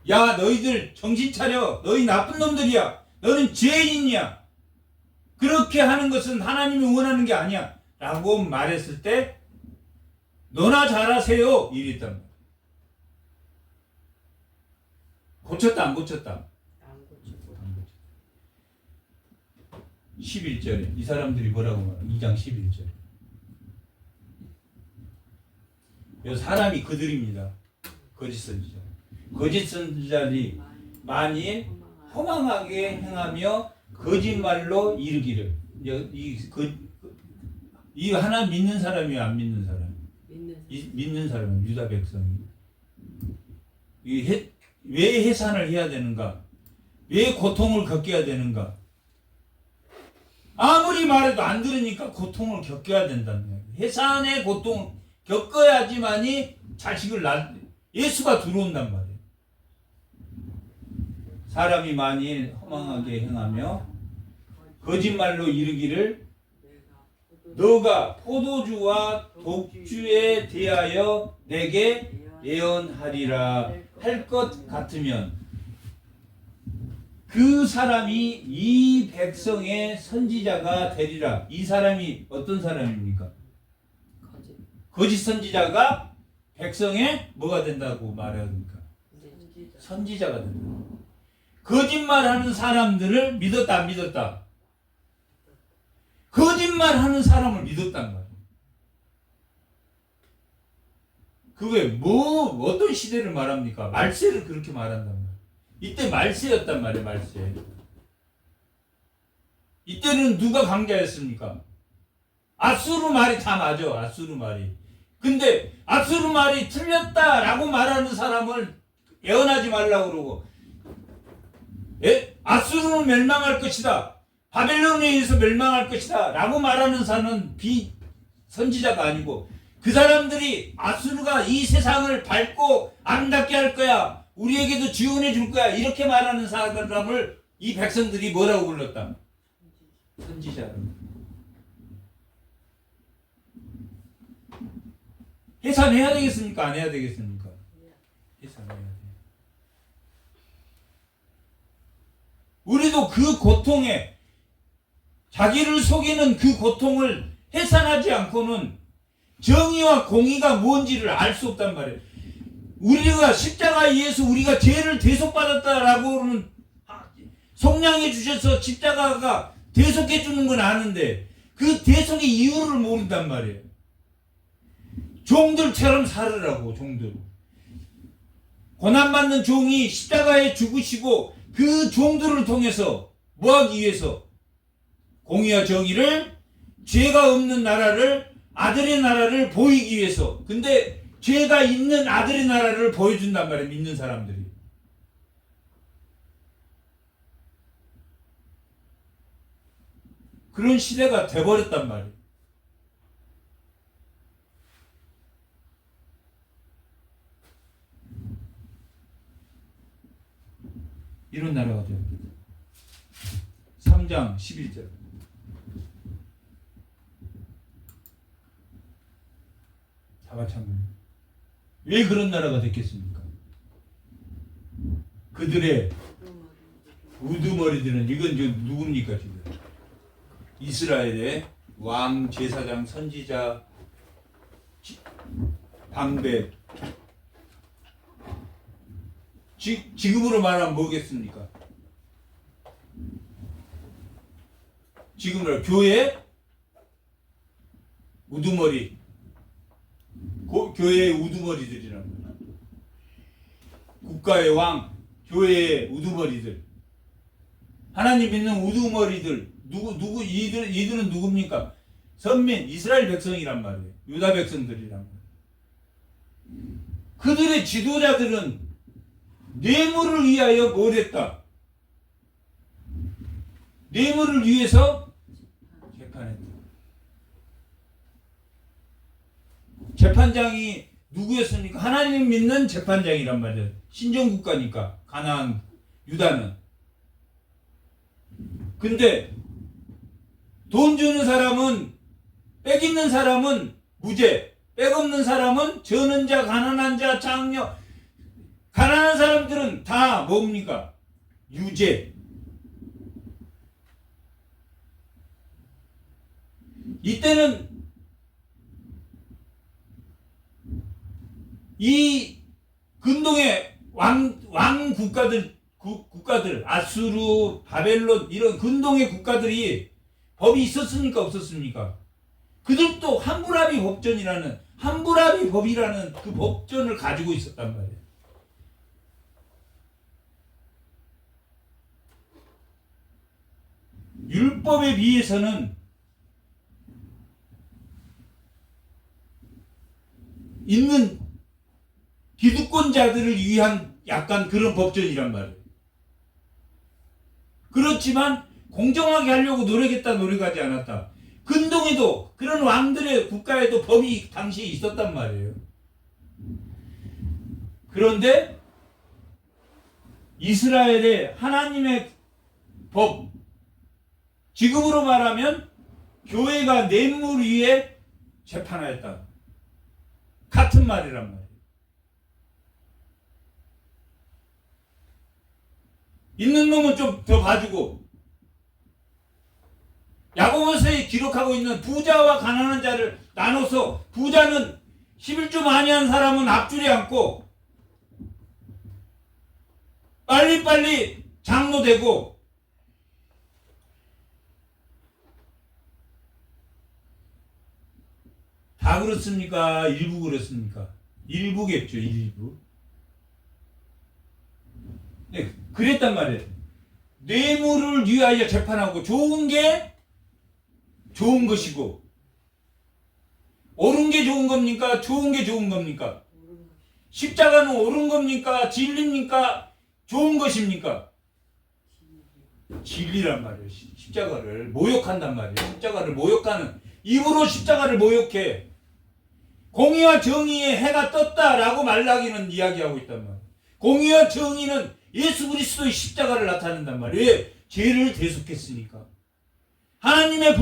야, 너희들 정신 차려. 너희 나쁜 놈들이야. 너는 죄인이야. 그렇게 하는 것은 하나님이 원하는 게 아니야. 라고 말했을 때 너나 잘하세요. 이랬단 말이야. 고쳤다 안 고쳤다? 11절에 이 사람들이 뭐라고 말하냐? 2장 11절에 이 사람이 그들입니다. 거짓 선지자. 거짓 선지자들이 많이 허망하게 행하며 거짓말로 이르기를. 이 하나 믿는 사람이 안 믿는 사람? 믿는 사람은 유다 백성이 왜 해산을 해야 되는가? 왜 고통을 겪어야 되는가? 아무리 말해도 안 들으니까 고통을 겪어야 된다는 거예요. 해산의 고통을 겪어야지만이 예수가 들어온단 말이에요. 사람이 많이 허망하게 행하며 거짓말로 이르기를 너가 포도주와 독주에 대하여 내게 예언하리라 할 것 같으면 그 사람이 이 백성의 선지자가 되리라. 이 사람이 어떤 사람입니까? 거짓 선지자가 백성의 뭐가 된다고 말합니까? 선지자가 된다. 거짓말하는 사람들을 믿었다 안 믿었다? 거짓말하는 사람을 믿었단 말이에요. 그게 어떤 시대를 말합니까? 말세를 그렇게 말한단 말이에요. 이때 말세였단 말이에요. 말세. 이때는 누가 강자였습니까? 아수르 말이 다 맞아. 아수르 말이. 근데 아수르 말이 틀렸다라고 말하는 사람을 예언하지 말라고 그러고, 아수르는 멸망할 것이다, 바벨론에 의해서 멸망할 것이다 라고 말하는 사람은 비선지자가 아니고, 그 사람들이 아수르가 이 세상을 밝고 아름답게 할 거야, 우리에게도 지원해 줄 거야, 이렇게 말하는 사람을 이 백성들이 뭐라고 불렀다? 선지자. 해산해야 되겠습니까? 안 해야 되겠습니까? 해산해야 돼. 우리도 그 고통에, 자기를 속이는 그 고통을 해산하지 않고는 정의와 공의가 뭔지를 알 수 없단 말이에요. 우리가 십자가에 의해서 우리가 죄를 대속받았다라고는 속량해 주셔서 십자가가 대속해 주는 건 아는데 그 대속의 이유를 모른단 말이에요. 종들처럼 살으라고. 종들. 고난받는 종이 십자가에 죽으시고 그 종들을 통해서 뭐하기 위해서? 공의와 정의를, 죄가 없는 나라를, 아들의 나라를 보이기 위해서. 근데 죄가 있는 아들의 나라를 보여준단 말이에요. 믿는 사람들이. 그런 시대가 돼버렸단 말이에요. 이런 나라가 됩니다. 3장 11절. 다 같이 한번. 왜 그런 나라가 됐겠습니까? 그들의 우두머리들은, 이건 누굽니까 지금? 이스라엘의 왕, 제사장, 선지자, 방백. 지금으로 말하면 뭐겠습니까? 지금으로 교회 우두머리, 교회의 우두머리들이란 말이야. 국가의 왕, 교회의 우두머리들, 하나님 믿는 우두머리들. 이들은 누굽니까? 선민, 이스라엘 백성이란 말이에요. 유다 백성들이란 말이에요. 그들의 지도자들은 뇌물을 위하여 뭘 했다? 뇌물을 위해서 재판했다. 재판장이 누구였습니까? 하나님 믿는 재판장이란 말이에요. 신정국가니까, 가나안, 유다는. 근데 돈 주는 사람은, 빽 있는 사람은 무죄, 빽 없는 사람은 저는 자, 가난한 자, 장녀. 가난한 사람들은 다 뭡니까? 유죄. 이때는 이 근동의 왕 국가들, 아수르, 바벨론, 이런 근동의 국가들이 법이 있었습니까? 없었습니까? 그들도 함부라비 법전이라는, 함부라비 법이라는 그 법전을 가지고 있었단 말이에요. 율법에 비해서는 있는 기득권자들을 위한 약간 그런 법전이란 말이에요. 그렇지만 공정하게 하려고 노력했다, 노력하지 않았다. 근동에도 그런 왕들의 국가에도 법이 당시에 있었단 말이에요. 그런데 이스라엘의 하나님의 법, 지금으로 말하면 교회가 뇌물 위에 재판하였다. 같은 말이란 말이에요. 있는 놈은 좀 더 봐주고, 야고보서에 기록하고 있는 부자와 가난한 자를 나눠서 부자는 11조 많이 한 사람은 앞줄에 앉고 빨리빨리 장로 되고 다 그렇습니까? 일부 그렇습니까? 일부겠죠, 일부. 네, 그랬단 말이에요. 뇌물을 위하여 재판하고 좋은 게 좋은 것이고 옳은 게 좋은 겁니까? 좋은 게 좋은 겁니까? 십자가는 옳은 겁니까? 진리입니까? 좋은 것입니까? 진리란 말이에요. 십자가를 모욕한단 말이에요. 십자가를 모욕하는 입으로 십자가를 모욕해. 공의와 정의의 해가 떴다라고 말라기는 이야기하고 있단 말이에요. 공의와 정의는 예수 그리스도의 십자가를 나타낸단 말이에요. 왜? 죄를 대속했으니까. 하나님의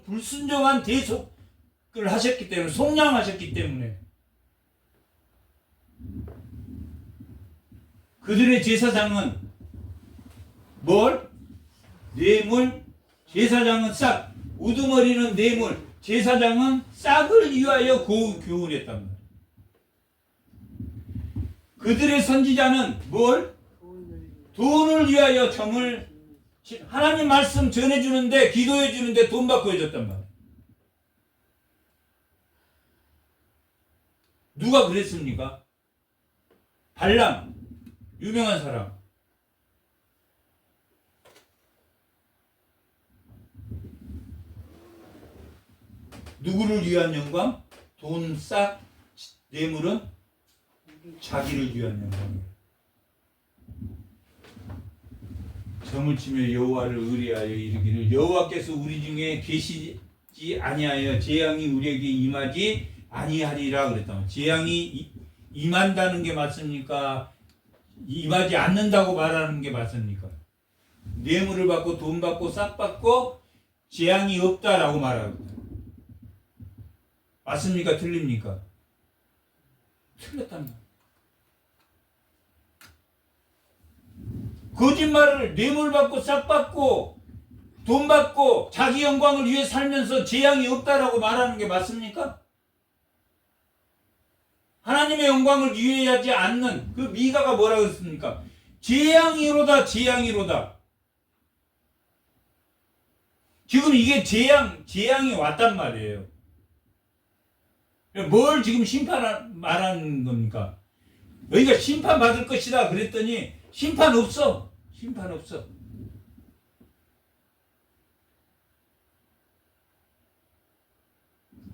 불순종한 대속을 하셨기 때문에, 속량하셨기 때문에. 그들의 제사장은 뭘? 뇌물, 제사장은 싹, 우두머리는 뇌물, 제사장은 싹을 위하여 교훈했단 말이에요. 그들의 선지자는 뭘? 돈을 위하여 점을, 하나님 말씀 전해주는데, 기도해주는데 돈 받고 해줬단 말이에요. 누가 그랬습니까? 발람, 유명한 사람. 누구를 위한 영광? 돈 싹, 뇌물은 자기를 위한 영광이에요. 점을 치며 여호와를 의뢰하여 이르기를 여호와께서 우리 중에 계시지 아니하여 재앙이 우리에게 임하지 아니하리라 그랬단 말이에요. 재앙이 임한다는 게 맞습니까? 임하지 않는다고 말하는 게 맞습니까? 뇌물을 받고 돈 받고 싹 받고 재앙이 없다라고 말하거든요. 맞습니까? 틀립니까? 틀렸단 말이에요. 거짓말을 뇌물 받고 싹 받고 돈 받고 자기 영광을 위해 살면서 재앙이 없다라고 말하는 게 맞습니까? 하나님의 영광을 위하지 않는 그 미가가 뭐라고 했습니까? 재앙이로다, 재앙이로다. 지금 이게 재앙이 왔단 말이에요. 뭘 지금 말하는 겁니까? 너희가 심판받을 것이다 그랬더니 심판 없어. 심판 없어.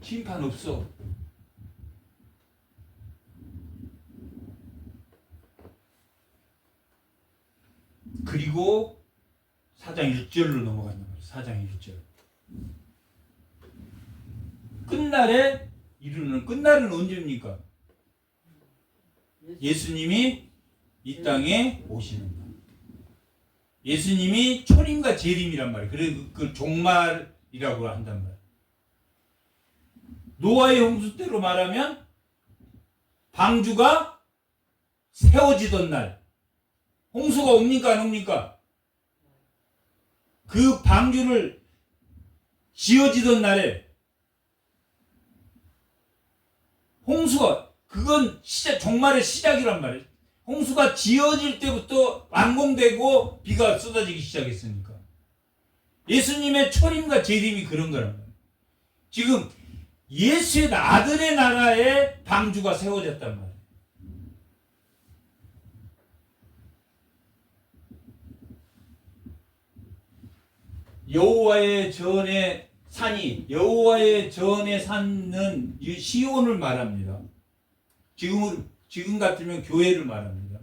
심판 없어. 그리고 4장 1절로 넘어간단 말이에요. 4장 1절. 끝날에 이르는 끝날은 언제입니까? 예수님이 이 땅에 오시는 날. 예수님이 초림과 재림이란 말이에요. 그래서 그 종말이라고 한단 말이에요. 노아의 홍수 때로 말하면 방주가 세워지던 날. 홍수가 옵니까 안 옵니까? 그 방주를 지어지던 날에 홍수가 그건 종말의 시작이란 말이에요. 홍수가 지어질 때부터 완공되고 비가 쏟아지기 시작했으니까. 예수님의 초림과 재림이 그런 거란 말이에요. 지금 예수의 아들의 나라에 방주가 세워졌단 말이에요. 여호와의 전에 산이 여호와의 전에 산은 시온을 말합니다. 지금 같으면 교회를 말합니다.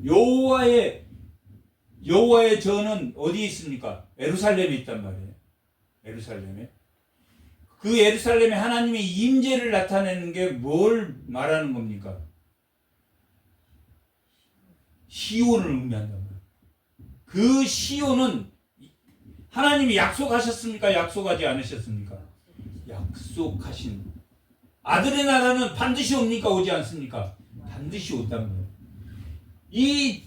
여호와의 전은 어디에 있습니까? 예루살렘에 있단 말이에요. 예루살렘에. 그 예루살렘에 하나님의 임재를 나타내는 게 뭘 말하는 겁니까? 시온을 의미한단 말이에요. 그 시온은 하나님이 약속하셨습니까? 약속하지 않으셨습니까? 약속하신 아들의 나라는 반드시 옵니까? 오지 않습니까? 반드시 온단 말이에요.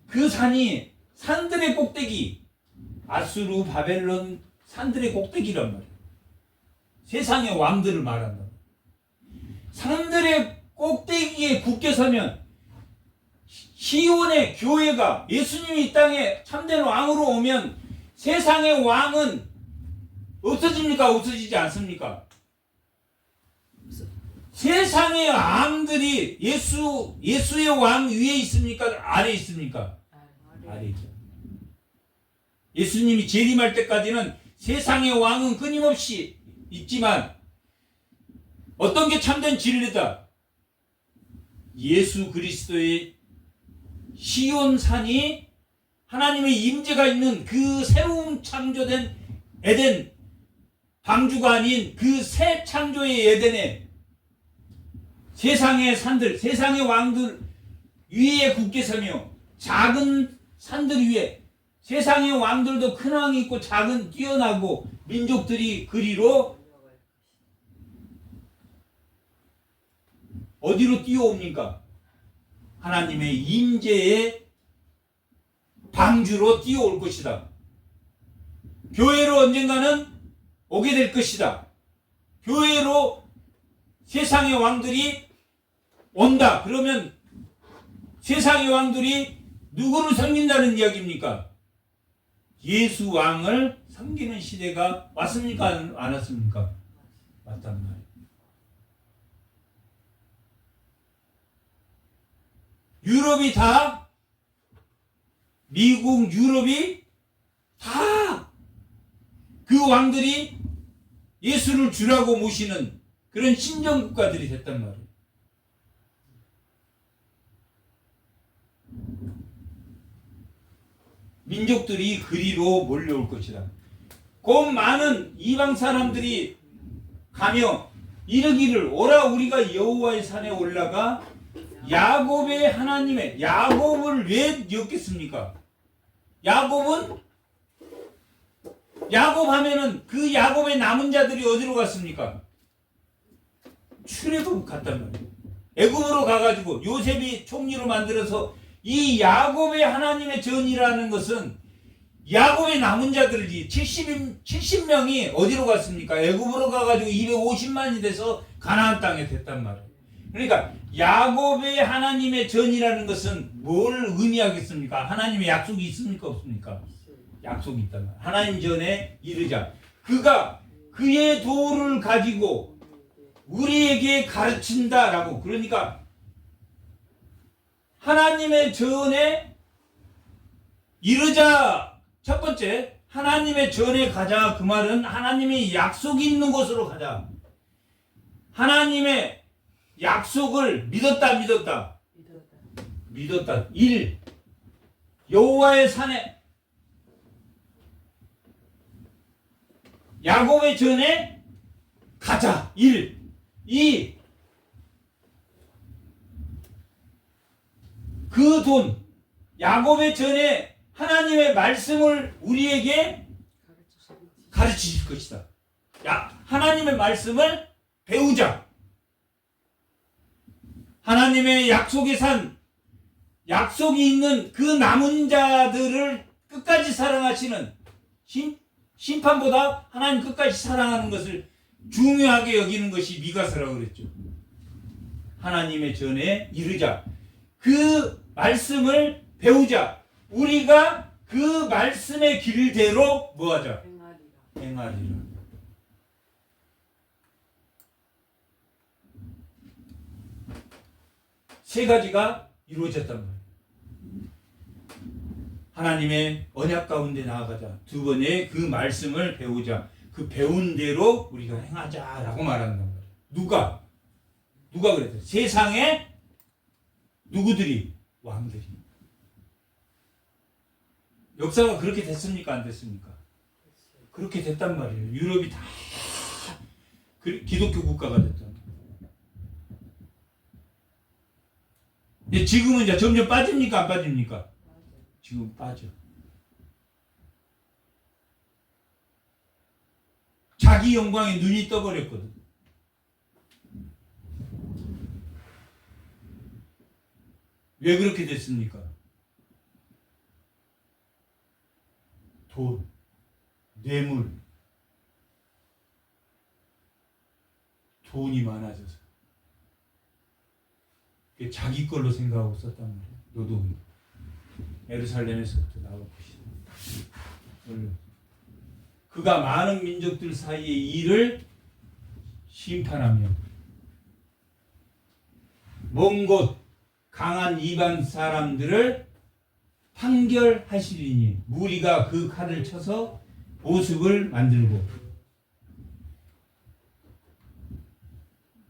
그 산이 산들의 꼭대기, 아수르, 바벨론 산들의 꼭대기란 말이에요. 세상의 왕들을 말한다. 산들의 꼭대기에 굳게 서면 시온의 교회가 예수님이 이 땅에 참된 왕으로 오면 세상의 왕은 없어집니까? 없어지지 않습니까? 세상의 왕들이 예수의 왕 위에 있습니까? 아래에 있습니까? 아래에 있죠. 예수님이 재림할 때까지는 세상의 왕은 끊임없이 있지만 어떤 게 참된 진리다? 예수 그리스도의 시온산이 하나님의 임재가 있는 그 새로운 창조된 에덴 방주가 아닌 그 새 창조의 에덴에 세상의 산들, 세상의 왕들 위에 굳게 서며 작은 산들 위에 세상의 왕들도 큰 왕이 있고 작은 뛰어나고 민족들이 그리로 어디로 뛰어옵니까? 하나님의 임재의 방주로 뛰어올 것이다. 교회로 언젠가는 오게 될 것이다. 교회로 세상의 왕들이 온다. 그러면 세상의 왕들이 누구를 섬긴다는 이야기입니까? 예수 왕을 섬기는 시대가 왔습니까? 안 왔습니까? 왔단 말이에요. 유럽이 다, 미국, 유럽이 다 그 왕들이 예수를 주라고 모시는 그런 신정국가들이 됐단 말이에요. 민족들이 그리로 몰려올 것이다. 곧 많은 이방 사람들이 가며 이르기를 오라 우리가 여호와의 산에 올라가 야곱의 하나님의 야곱을 왜 엮겠습니까? 야곱 하면은 그 야곱의 남은 자들이 어디로 갔습니까? 출애굽 갔단 말이에요. 애굽으로 가가지고 요셉이 총리로 만들어서 이 야곱의 하나님의 전이라는 것은 야곱의 남은 자들이 70명이 어디로 갔습니까? 애굽으로 가가지고 250만이 돼서 가나안 땅에 됐단 말이에요. 그러니까 야곱의 하나님의 전이라는 것은 뭘 의미하겠습니까? 하나님의 약속이 있습니까? 없습니까? 약속이 있단 말이에요. 하나님 전에 이르자. 그가 그의 도를 가지고 우리에게 가르친다라고. 그러니까 하나님의 전에 이르자. 첫 번째, 하나님의 전에 가자. 그 말은 하나님의 약속이 있는 곳으로 가자. 하나님의 약속을 믿었다. 믿었다. 1. 여호와의 산에 야곱의 전에 가자. 1. 2. 그 돈, 야곱의 전에 하나님의 말씀을 우리에게 가르치실 것이다. 하나님의 말씀을 배우자. 하나님의 약속의 산, 약속이 있는 그 남은 자들을 끝까지 사랑하시는 심판보다 하나님 끝까지 사랑하는 것을 중요하게 여기는 것이 미가서라고 그랬죠. 하나님의 전에 이르자. 그 말씀을 배우자. 우리가 그 말씀의 길대로 뭐하자? 행하리라. 세 가지가 이루어졌단 말이에요. 하나님의 언약 가운데 나아가자. 두 번에 그 말씀을 배우자. 그 배운 대로 우리가 행하자라고 말한단 말이에요. 누가 그랬어요? 세상에 누구들이? 왕들이. 역사가 그렇게 됐습니까? 안 됐습니까? 그렇게 됐단 말이에요. 유럽이 다 기독교 국가가 됐단 말이에요. 근데 지금은 이제 점점 빠집니까? 안 빠집니까? 지금 빠져. 자기 영광에 눈이 떠버렸거든. 왜 그렇게 됐습니까? 돈, 뇌물, 돈이 많아져서 자기 걸로 생각하고 썼단 말이에요. 노동이 예루살렘에서부터 나올 것이다. 그가 많은 민족들 사이의 일을 심판하며 먼 곳 강한 이방 사람들을 판결하시리니 무리가 그 칼을 쳐서 보습을 만들고.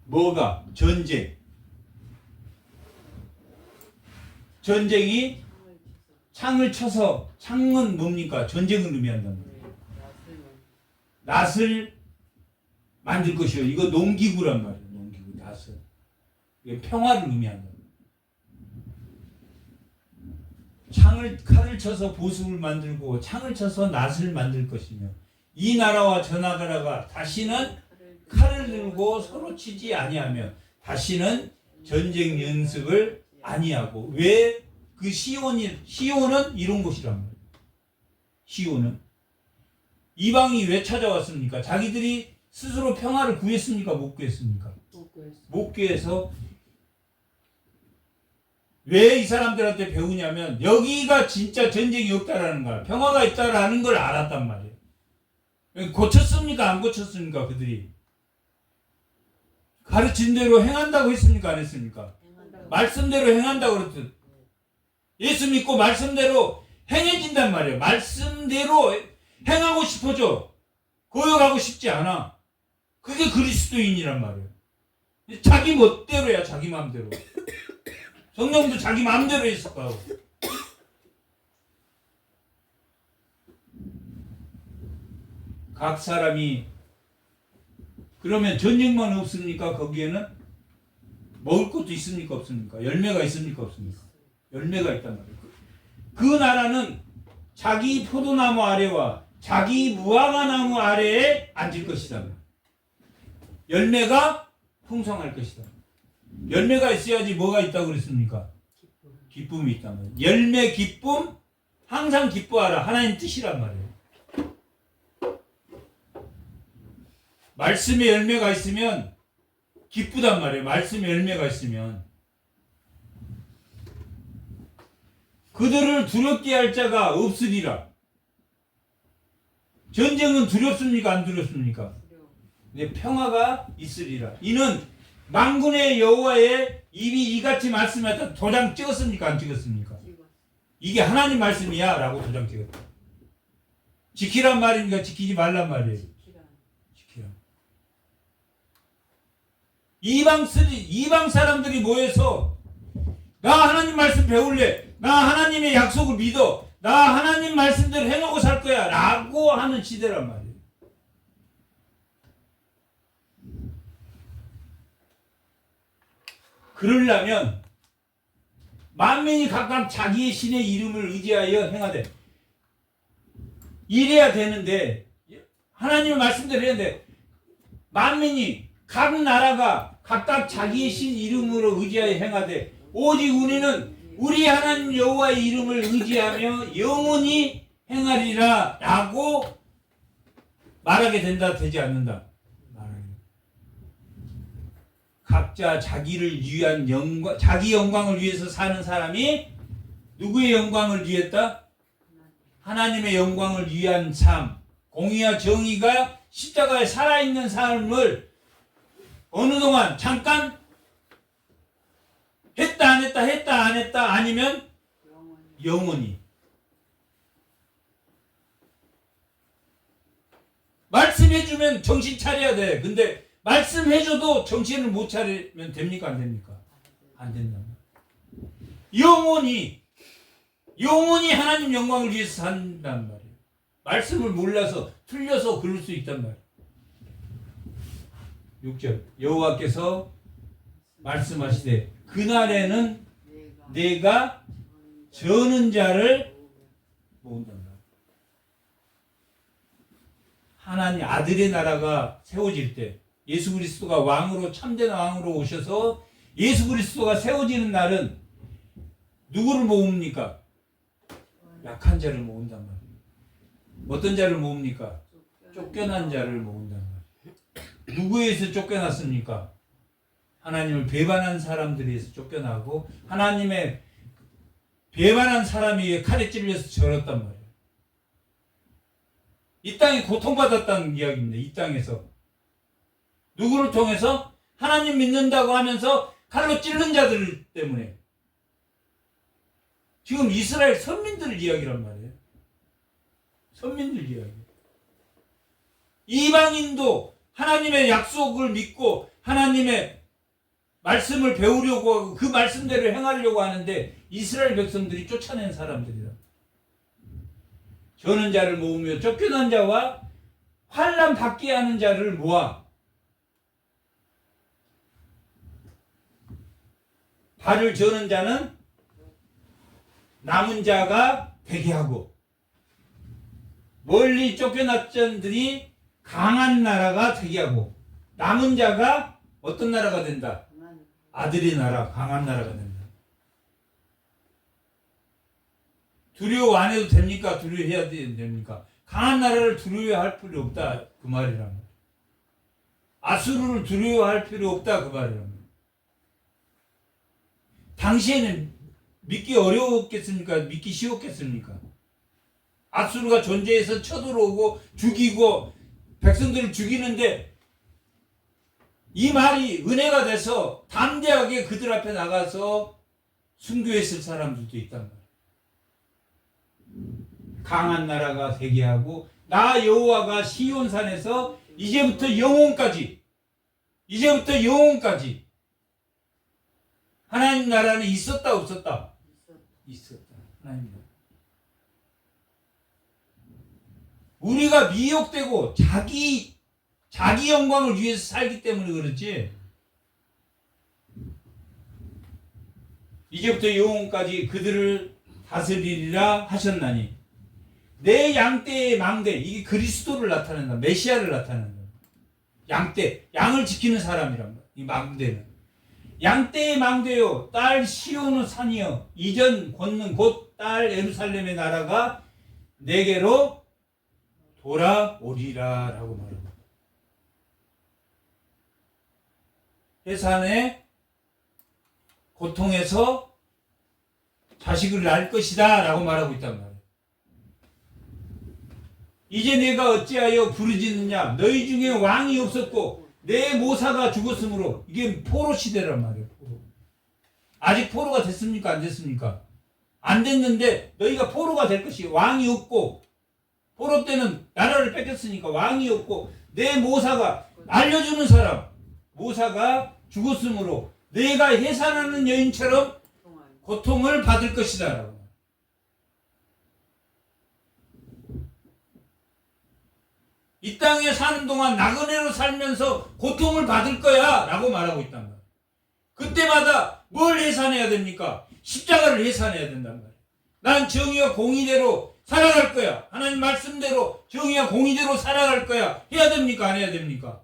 뭐가? 전쟁이 창을 쳐서, 창은 뭡니까? 전쟁을 의미한단 말이에요. 낫을 만들 것이요. 이거 농기구란 말이에요. 농기구, 낫을. 이게 평화를 의미한다. 칼을 쳐서 보습을 만들고 창을 쳐서 낫을 만들 것이며 이 나라와 저 나라가 다시는 칼을 들고 서로 치지 아니하며 다시는 전쟁 연습을 아니하고. 왜? 그 시온은 이런 곳이란 말이에요. 시온은 이방이 왜 찾아왔습니까? 자기들이 스스로 평화를 구했습니까? 못 구했습니까? 못 구해서. 왜 이 사람들한테 배우냐면 여기가 진짜 전쟁이 없다라는 거야. 평화가 있다라는 걸 알았단 말이에요. 고쳤습니까? 안 고쳤습니까? 그들이 가르친 대로 행한다고 했습니까? 안 했습니까? 말씀대로 행한다고 그랬듯. 예수 믿고 말씀대로 행해진단 말이에요. 말씀대로 행하고 싶어져. 고역하고 싶지 않아. 그게 그리스도인이란 말이에요. 자기 멋대로야. 자기 마음대로. 성령도 자기 마음대로 했을 거고. 각 사람이. 그러면 전쟁만 없습니까? 거기에는 먹을 것도 있습니까? 없습니까? 열매가 있습니까? 없습니까? 열매가 있단 말이에요. 그 나라는 자기 포도나무 아래와 자기 무화과나무 아래에 앉을 것이다. 열매가 풍성할 것이다. 열매가 있어야지 뭐가 있다고 그랬습니까? 기쁨이 있단 말이에요. 열매, 기쁨, 항상 기뻐하라. 하나님 뜻이란 말이에요. 말씀의 열매가 있으면 기쁘단 말이에요. 말씀의 열매가 있으면. 그들을 두렵게 할 자가 없으리라. 전쟁은 두렵습니까? 안 두렵습니까? 근데 평화가 있으리라. 이는 만군의 여호와의 입이 이같이 말씀했다. 도장 찍었습니까? 안 찍었습니까? 이게 하나님 말씀이야 라고 도장 찍었다. 지키란 말입니까? 지키지 말란 말이에요. 지키라. 이방 사람들이 모여서 나 하나님 말씀 배울래. 나 하나님의 약속을 믿어. 나 하나님 말씀대로 해놓고 살 거야 라고 하는 시대란 말이에요. 그러려면 만민이 각각 자기의 신의 이름을 의지하여 행하되. 이래야 되는데 하나님의 말씀대로 해야 돼. 만민이 각 나라가 각각 자기의 신 이름으로 의지하여 행하되 오직 우리는 우리 하나님 여호와의 이름을 의지하며 영원히 행하리라 라고 말하게 된다. 되지 않는다. 각자 자기를 위한 영광, 자기 영광을 위해서 사는 사람이 누구의 영광을 위했다? 하나님의 영광을 위한 삶, 공의와 정의가 십자가에 살아있는 삶을 어느 동안 잠깐 했다 안 했다 했다 안 했다 아니면 영원히. 말씀해주면 정신 차려야 돼. 근데 말씀해줘도 정신을 못 차리면 됩니까? 안 됩니까? 안 된다. 영원히 하나님 영광을 위해서 산단 말이에요. 말씀을 몰라서 틀려서 그럴 수 있단 말이에요. 6절 여호와께서 말씀하시되 그날에는 내가 저는 자를 모은다. 하나님 아들의 나라가 세워질 때 예수 그리스도가 왕으로 참된 왕으로 오셔서 예수 그리스도가 세워지는 날은 누구를 모읍니까? 약한 자를 모은단 말이에요. 어떤 자를 모읍니까? 쫓겨난 자를 모은단 말이에요. 누구에서 쫓겨났습니까? 하나님을 배반한 사람들에서 쫓겨나고 하나님의 배반한 사람이 칼에 찔려서 절었단 말이에요. 이 땅에 고통받았다는 이야기입니다. 이 땅에서. 누구를 통해서? 하나님 믿는다고 하면서 칼로 찔른 자들 때문에. 지금 이스라엘 선민들 이야기란 말이에요. 선민들 이야기. 이방인도 하나님의 약속을 믿고 하나님의 말씀을 배우려고 하고 그 말씀대로 행하려고 하는데 이스라엘 백성들이 쫓아낸 사람들이라. 저는 자를 모으며 쫓겨난 자와 환난 받게 하는 자를 모아 발을 저는 자는 남은 자가 되게 하고 멀리 쫓겨난 자들이 강한 나라가 되게 하고 남은 자가 어떤 나라가 된다? 아들의 나라, 강한 나라가 된다. 두려워 안 해도 됩니까? 두려워해야 됩니까? 강한 나라를 두려워할 필요 없다 그 말이란 말이에요. 아수르를 두려워할 필요 없다 그 말이란 말이에요. 당시에는 믿기 어려웠겠습니까? 믿기 쉬웠겠습니까? 아수르가 존재해서 쳐들어오고 죽이고 백성들을 죽이는데 이 말이 은혜가 돼서 담대하게 그들 앞에 나가서 순교했을 사람들도 있단 말이에요. 강한 나라가 되게 하고 나 여호와가 시온산에서 이제부터 영원까지 하나님 나라는 있었다 없었다? 있었다. 하나님 나라. 우리가 미혹되고 자기 영광을 위해서 살기 때문에 그렇지. 이제부터 영원까지 그들을 다스리리라 하셨나니 내 양떼의 망대 이게 그리스도를 나타낸다. 메시아를 나타낸다. 양떼 양을 지키는 사람이란 말이야. 이 망대는 양떼의 망대요 딸 시온의 산이여 이전 권능 곧 딸 예루살렘의 나라가 내게로 돌아오리라 라고 말합니다. 해산의 고통에서 자식을 낳을 것이다 라고 말하고 있단 말이에요. 이제 내가 어찌하여 부르짖느냐 너희 중에 왕이 없었고 내 모사가 죽었으므로 이게 포로 시대란 말이에요. 포로. 아직 포로가 됐습니까? 안 됐습니까? 안 됐는데 너희가 포로가 될 것이 왕이 없고 포로 때는 나라를 뺏겼으니까 왕이 없고 내 모사가 알려주는 사람 모사가 죽었으므로 내가 해산하는 여인처럼 고통을 받을 것이다 라고. 이 땅에 사는 동안 나그네로 살면서 고통을 받을 거야 라고 말하고 있단 말이에요. 그때마다 뭘 해산해야 됩니까? 십자가를 해산해야 된단 말이에요. 난 정의와 공의대로 살아갈 거야. 하나님 말씀대로 정의와 공의대로 살아갈 거야. 해야 됩니까? 안 해야 됩니까?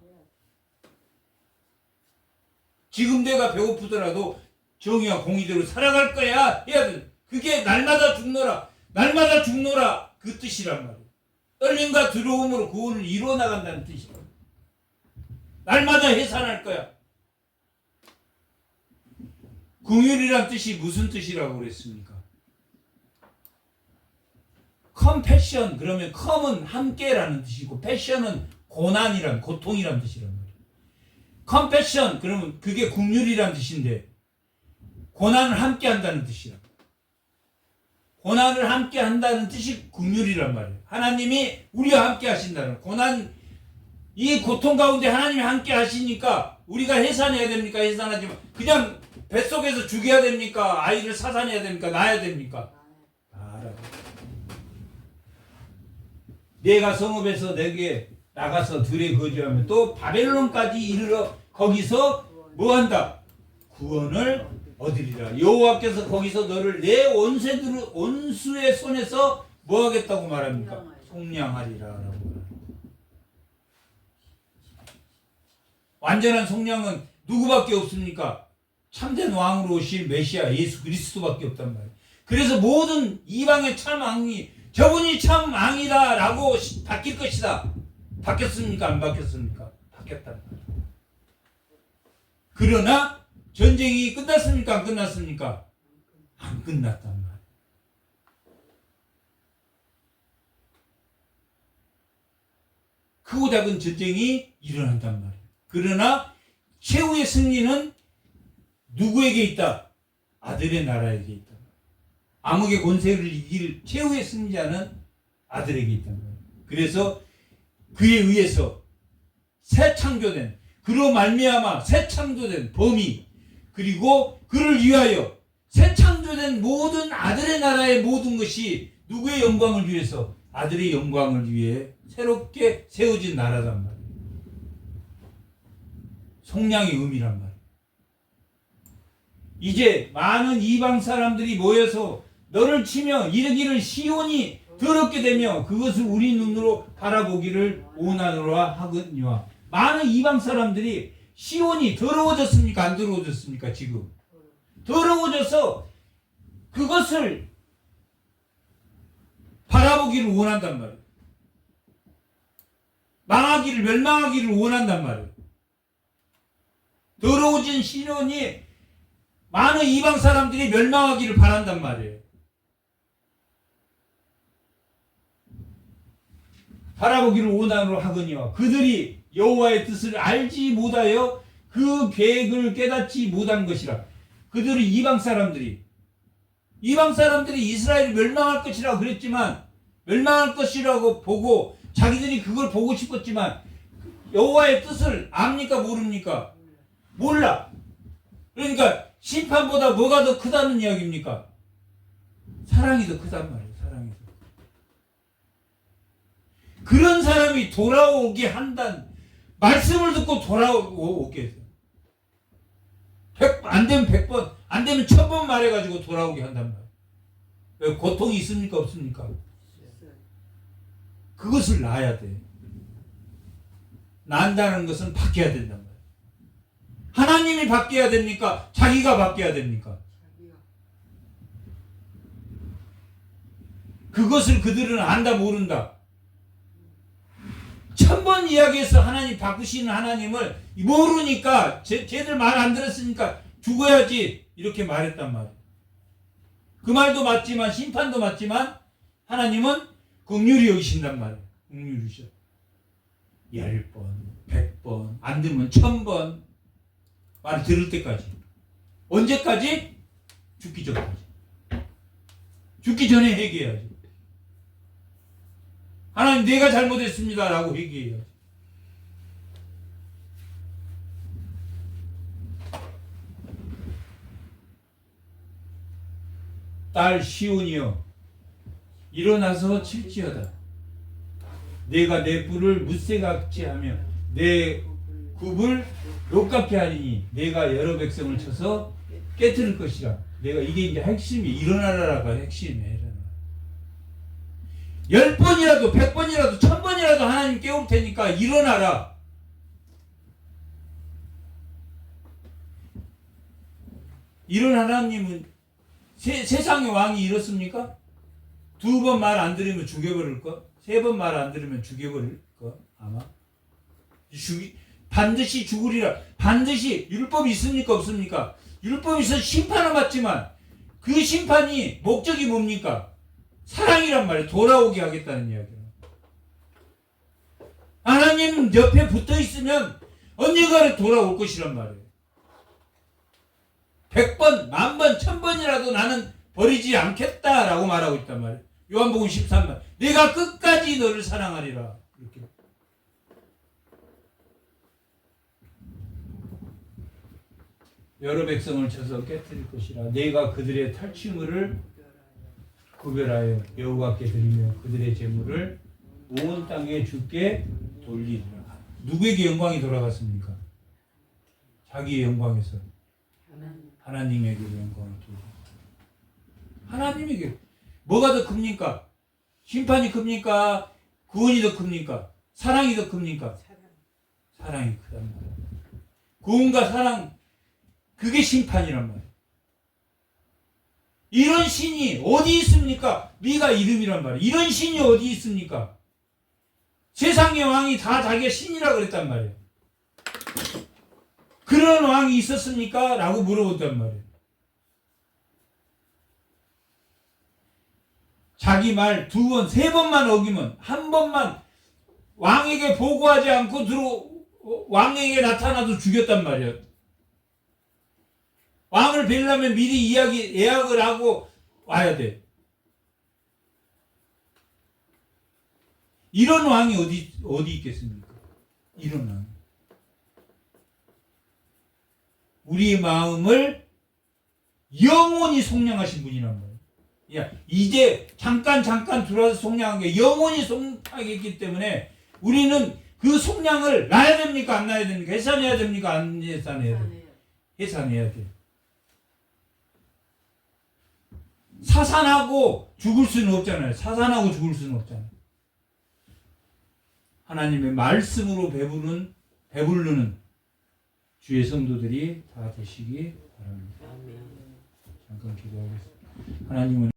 지금 내가 배고프더라도 정의와 공의대로 살아갈 거야. 해야 돼. 그게 날마다 죽노라. 날마다 죽노라. 그 뜻이란 말이에요. 떨림과 두려움으로 구원을 이루어 나간다는 뜻이란 말이에요. 날마다 해산할 거야. 긍휼이란 뜻이 무슨 뜻이라고 그랬습니까? 컴패션 그러면 컴은 함께라는 뜻이고 패션은 고난이란 고통이란 뜻이란 말이에요. 컴패션 그러면 그게 긍휼이란 뜻인데 고난을 함께 한다는 뜻이란 말이에요. 고난을 함께 한다는 뜻이 긍휼이란 말이에요. 하나님이 우리와 함께 하신다는 고난 이 고통 가운데 하나님이 함께 하시니까 우리가 해산해야 됩니까? 해산하지만 그냥 뱃속에서 죽여야 됩니까? 아이를 사산해야 됩니까? 낳아야 됩니까? 내가 성읍에서 내게 나가서 들에 거주하면 또 바벨론까지 이르러 거기서 뭐한다? 구원을 얻으리라. 여호와께서 거기서 너를 내 원수의 손에서 뭐하겠다고 말합니까? 속량하리라 라고 말합니다. 완전한 속량은 누구밖에 없습니까? 참된 왕으로 오실 메시아 예수 그리스도밖에 없단 말이에요. 그래서 모든 이방의 참 왕이 저분이 참 왕이다 라고 바뀔 것이다. 바뀌었습니까? 안 바뀌었습니까? 바뀌었단 말이에요. 그러나 전쟁이 끝났습니까? 안 끝났습니까? 안 끝났단 말이에요. 크고 작은 전쟁이 일어난단 말이에요. 그러나 최후의 승리는 누구에게 있다? 아들의 나라에게 있다. 암흑의 권세를 이길 최후의 승리자는 아들에게 있단 말이에요. 그래서 그에 의해서 새 창조된, 그로 말미암아 새 창조된 범위, 그리고 그를 위하여 새 창조된 모든 아들의 나라의 모든 것이 누구의 영광을 위해서? 아들의 영광을 위해 새롭게 세워진 나라단 말이에요. 속량의 의미란 말이에요. 이제 많은 이방 사람들이 모여서 너를 치며 이르기를 시온이 더럽게 되며 그것을 우리 눈으로 바라보기를 원하노라 하거니와. 많은 이방 사람들이 시온이 더러워졌습니까? 안 더러워졌습니까? 지금 더러워져서 그것을 바라보기를 원한단 말이에요. 망하기를, 멸망하기를 원한단 말이에요. 더러워진 시온이 많은 이방 사람들이 멸망하기를 바란단 말이에요. 바라보기를 원하노라 하거니와 그들이 여호와의 뜻을 알지 못하여 그 계획을 깨닫지 못한 것이라. 그들이 이방 사람들이 이스라엘이 멸망할 것이라고 그랬지만, 멸망할 것이라고 보고 자기들이 그걸 보고 싶었지만 여호와의 뜻을 압니까 모릅니까? 몰라. 그러니까 심판보다 뭐가 더 크다는 이야기입니까? 사랑이 더 크단 말이에요. 사랑이 더. 그런 사람이 돌아오게 한단 말씀을 듣고 돌아오게 해서 안 되면 100번, 안 되면 1000번 말해가지고 돌아오게 한단 말이에요. 왜? 고통이 있습니까? 없습니까? 그것을 낳아야 돼. 낳는다는 것은 바뀌어야 된단 말이에요. 하나님이 바뀌어야 됩니까? 자기가 바뀌어야 됩니까? 그것을 그들은 안다 모른다. 1000번 이야기해서 하나님 바꾸시는 하나님을 모르니까 쟤들 말 안 들었으니까 죽어야지 이렇게 말했단 말이에요. 그 말도 맞지만, 심판도 맞지만 하나님은 긍휼히 여기신단 말이에요. 긍휼히 여기셔. 10번, 100번, 안 되면 1000번 말 들을 때까지. 언제까지? 죽기 전까지. 죽기 전에 회개해야지. 하나님, 내가 잘못했습니다 라고 회개해야지. 딸 시온이여, 일어나서 칠지어다. 내가 내 뿔을 무쇠같이 하며 내 굽을 롯같게 하리니 내가 여러 백성을 쳐서 깨뜨릴 것이라. 내가 이게 이제 핵심이, 일어나라가 핵심이에요. 10번이라도 100번이라도 1000번이라도 하나님 깨울 테니까 일어나라. 이런 하나님은 세상의 왕이 이렇습니까? 2번 말 안 들으면 죽여버릴 거? 3번 말 안 들으면 죽여버릴 거? 아마 반드시 죽으리라. 반드시. 율법이 있습니까? 없습니까? 율법이 있어 심판을 받지만 그 심판이 목적이 뭡니까? 사랑이란 말이에요. 돌아오게 하겠다는 이야기예요. 하나님 옆에 붙어 있으면 언젠가는 돌아올 것이란 말이에요. 100번, 10,000번, 1000번이라도 나는 버리지 않겠다라고 말하고 있단 말이에요. 요한복음 13번. 내가 끝까지 너를 사랑하리라. 이렇게. 여러 백성을 쳐서 깨뜨릴 것이라. 내가 그들의 탈취물을 구별하여 여호와께 드리며 그들의 재물을 온 땅에 주께 돌리리라. 누구에게 영광이 돌아갔습니까? 자기의 영광에서 하나님에게 영광을 돌리라. 하나님에게. 뭐가 더 큽니까? 심판이 큽니까? 구원이 더 큽니까? 사랑이 더 큽니까? 사랑이 크단 말이야. 구원과 사랑, 그게 심판이란 말이야. 이런 신이 어디 있습니까? 미가 이름이란 말이에요. 이런 신이 어디 있습니까? 세상의 왕이 다 자기가 신이라 그랬단 말이에요. 그런 왕이 있었습니까? 라고 물어본단 말이에요. 자기 말 2번, 3번만 어기면, 한 번만 왕에게 보고하지 않고 왕에게 나타나도 죽였단 말이야. 왕을 뵈려면 미리 예약을 하고 와야 돼. 이런 왕이 어디 있겠습니까? 이런 왕. 우리의 마음을 영원히 속량하신 분이란 말이에요. 야, 이제 잠깐 들어와서 속량한 게 영원히 속량했기 때문에 우리는 그 속량을 놔야 됩니까? 안 놔야 됩니까? 해산해야 됩니까? 안 해산해야 돼요? 해산해야 돼요. 사산하고 죽을 수는 없잖아요. 사산하고 죽을 수는 없잖아요. 하나님의 말씀으로 배부르는 주의 성도들이 다 되시기 바랍니다. 잠깐 기도하겠습니다. 하나님은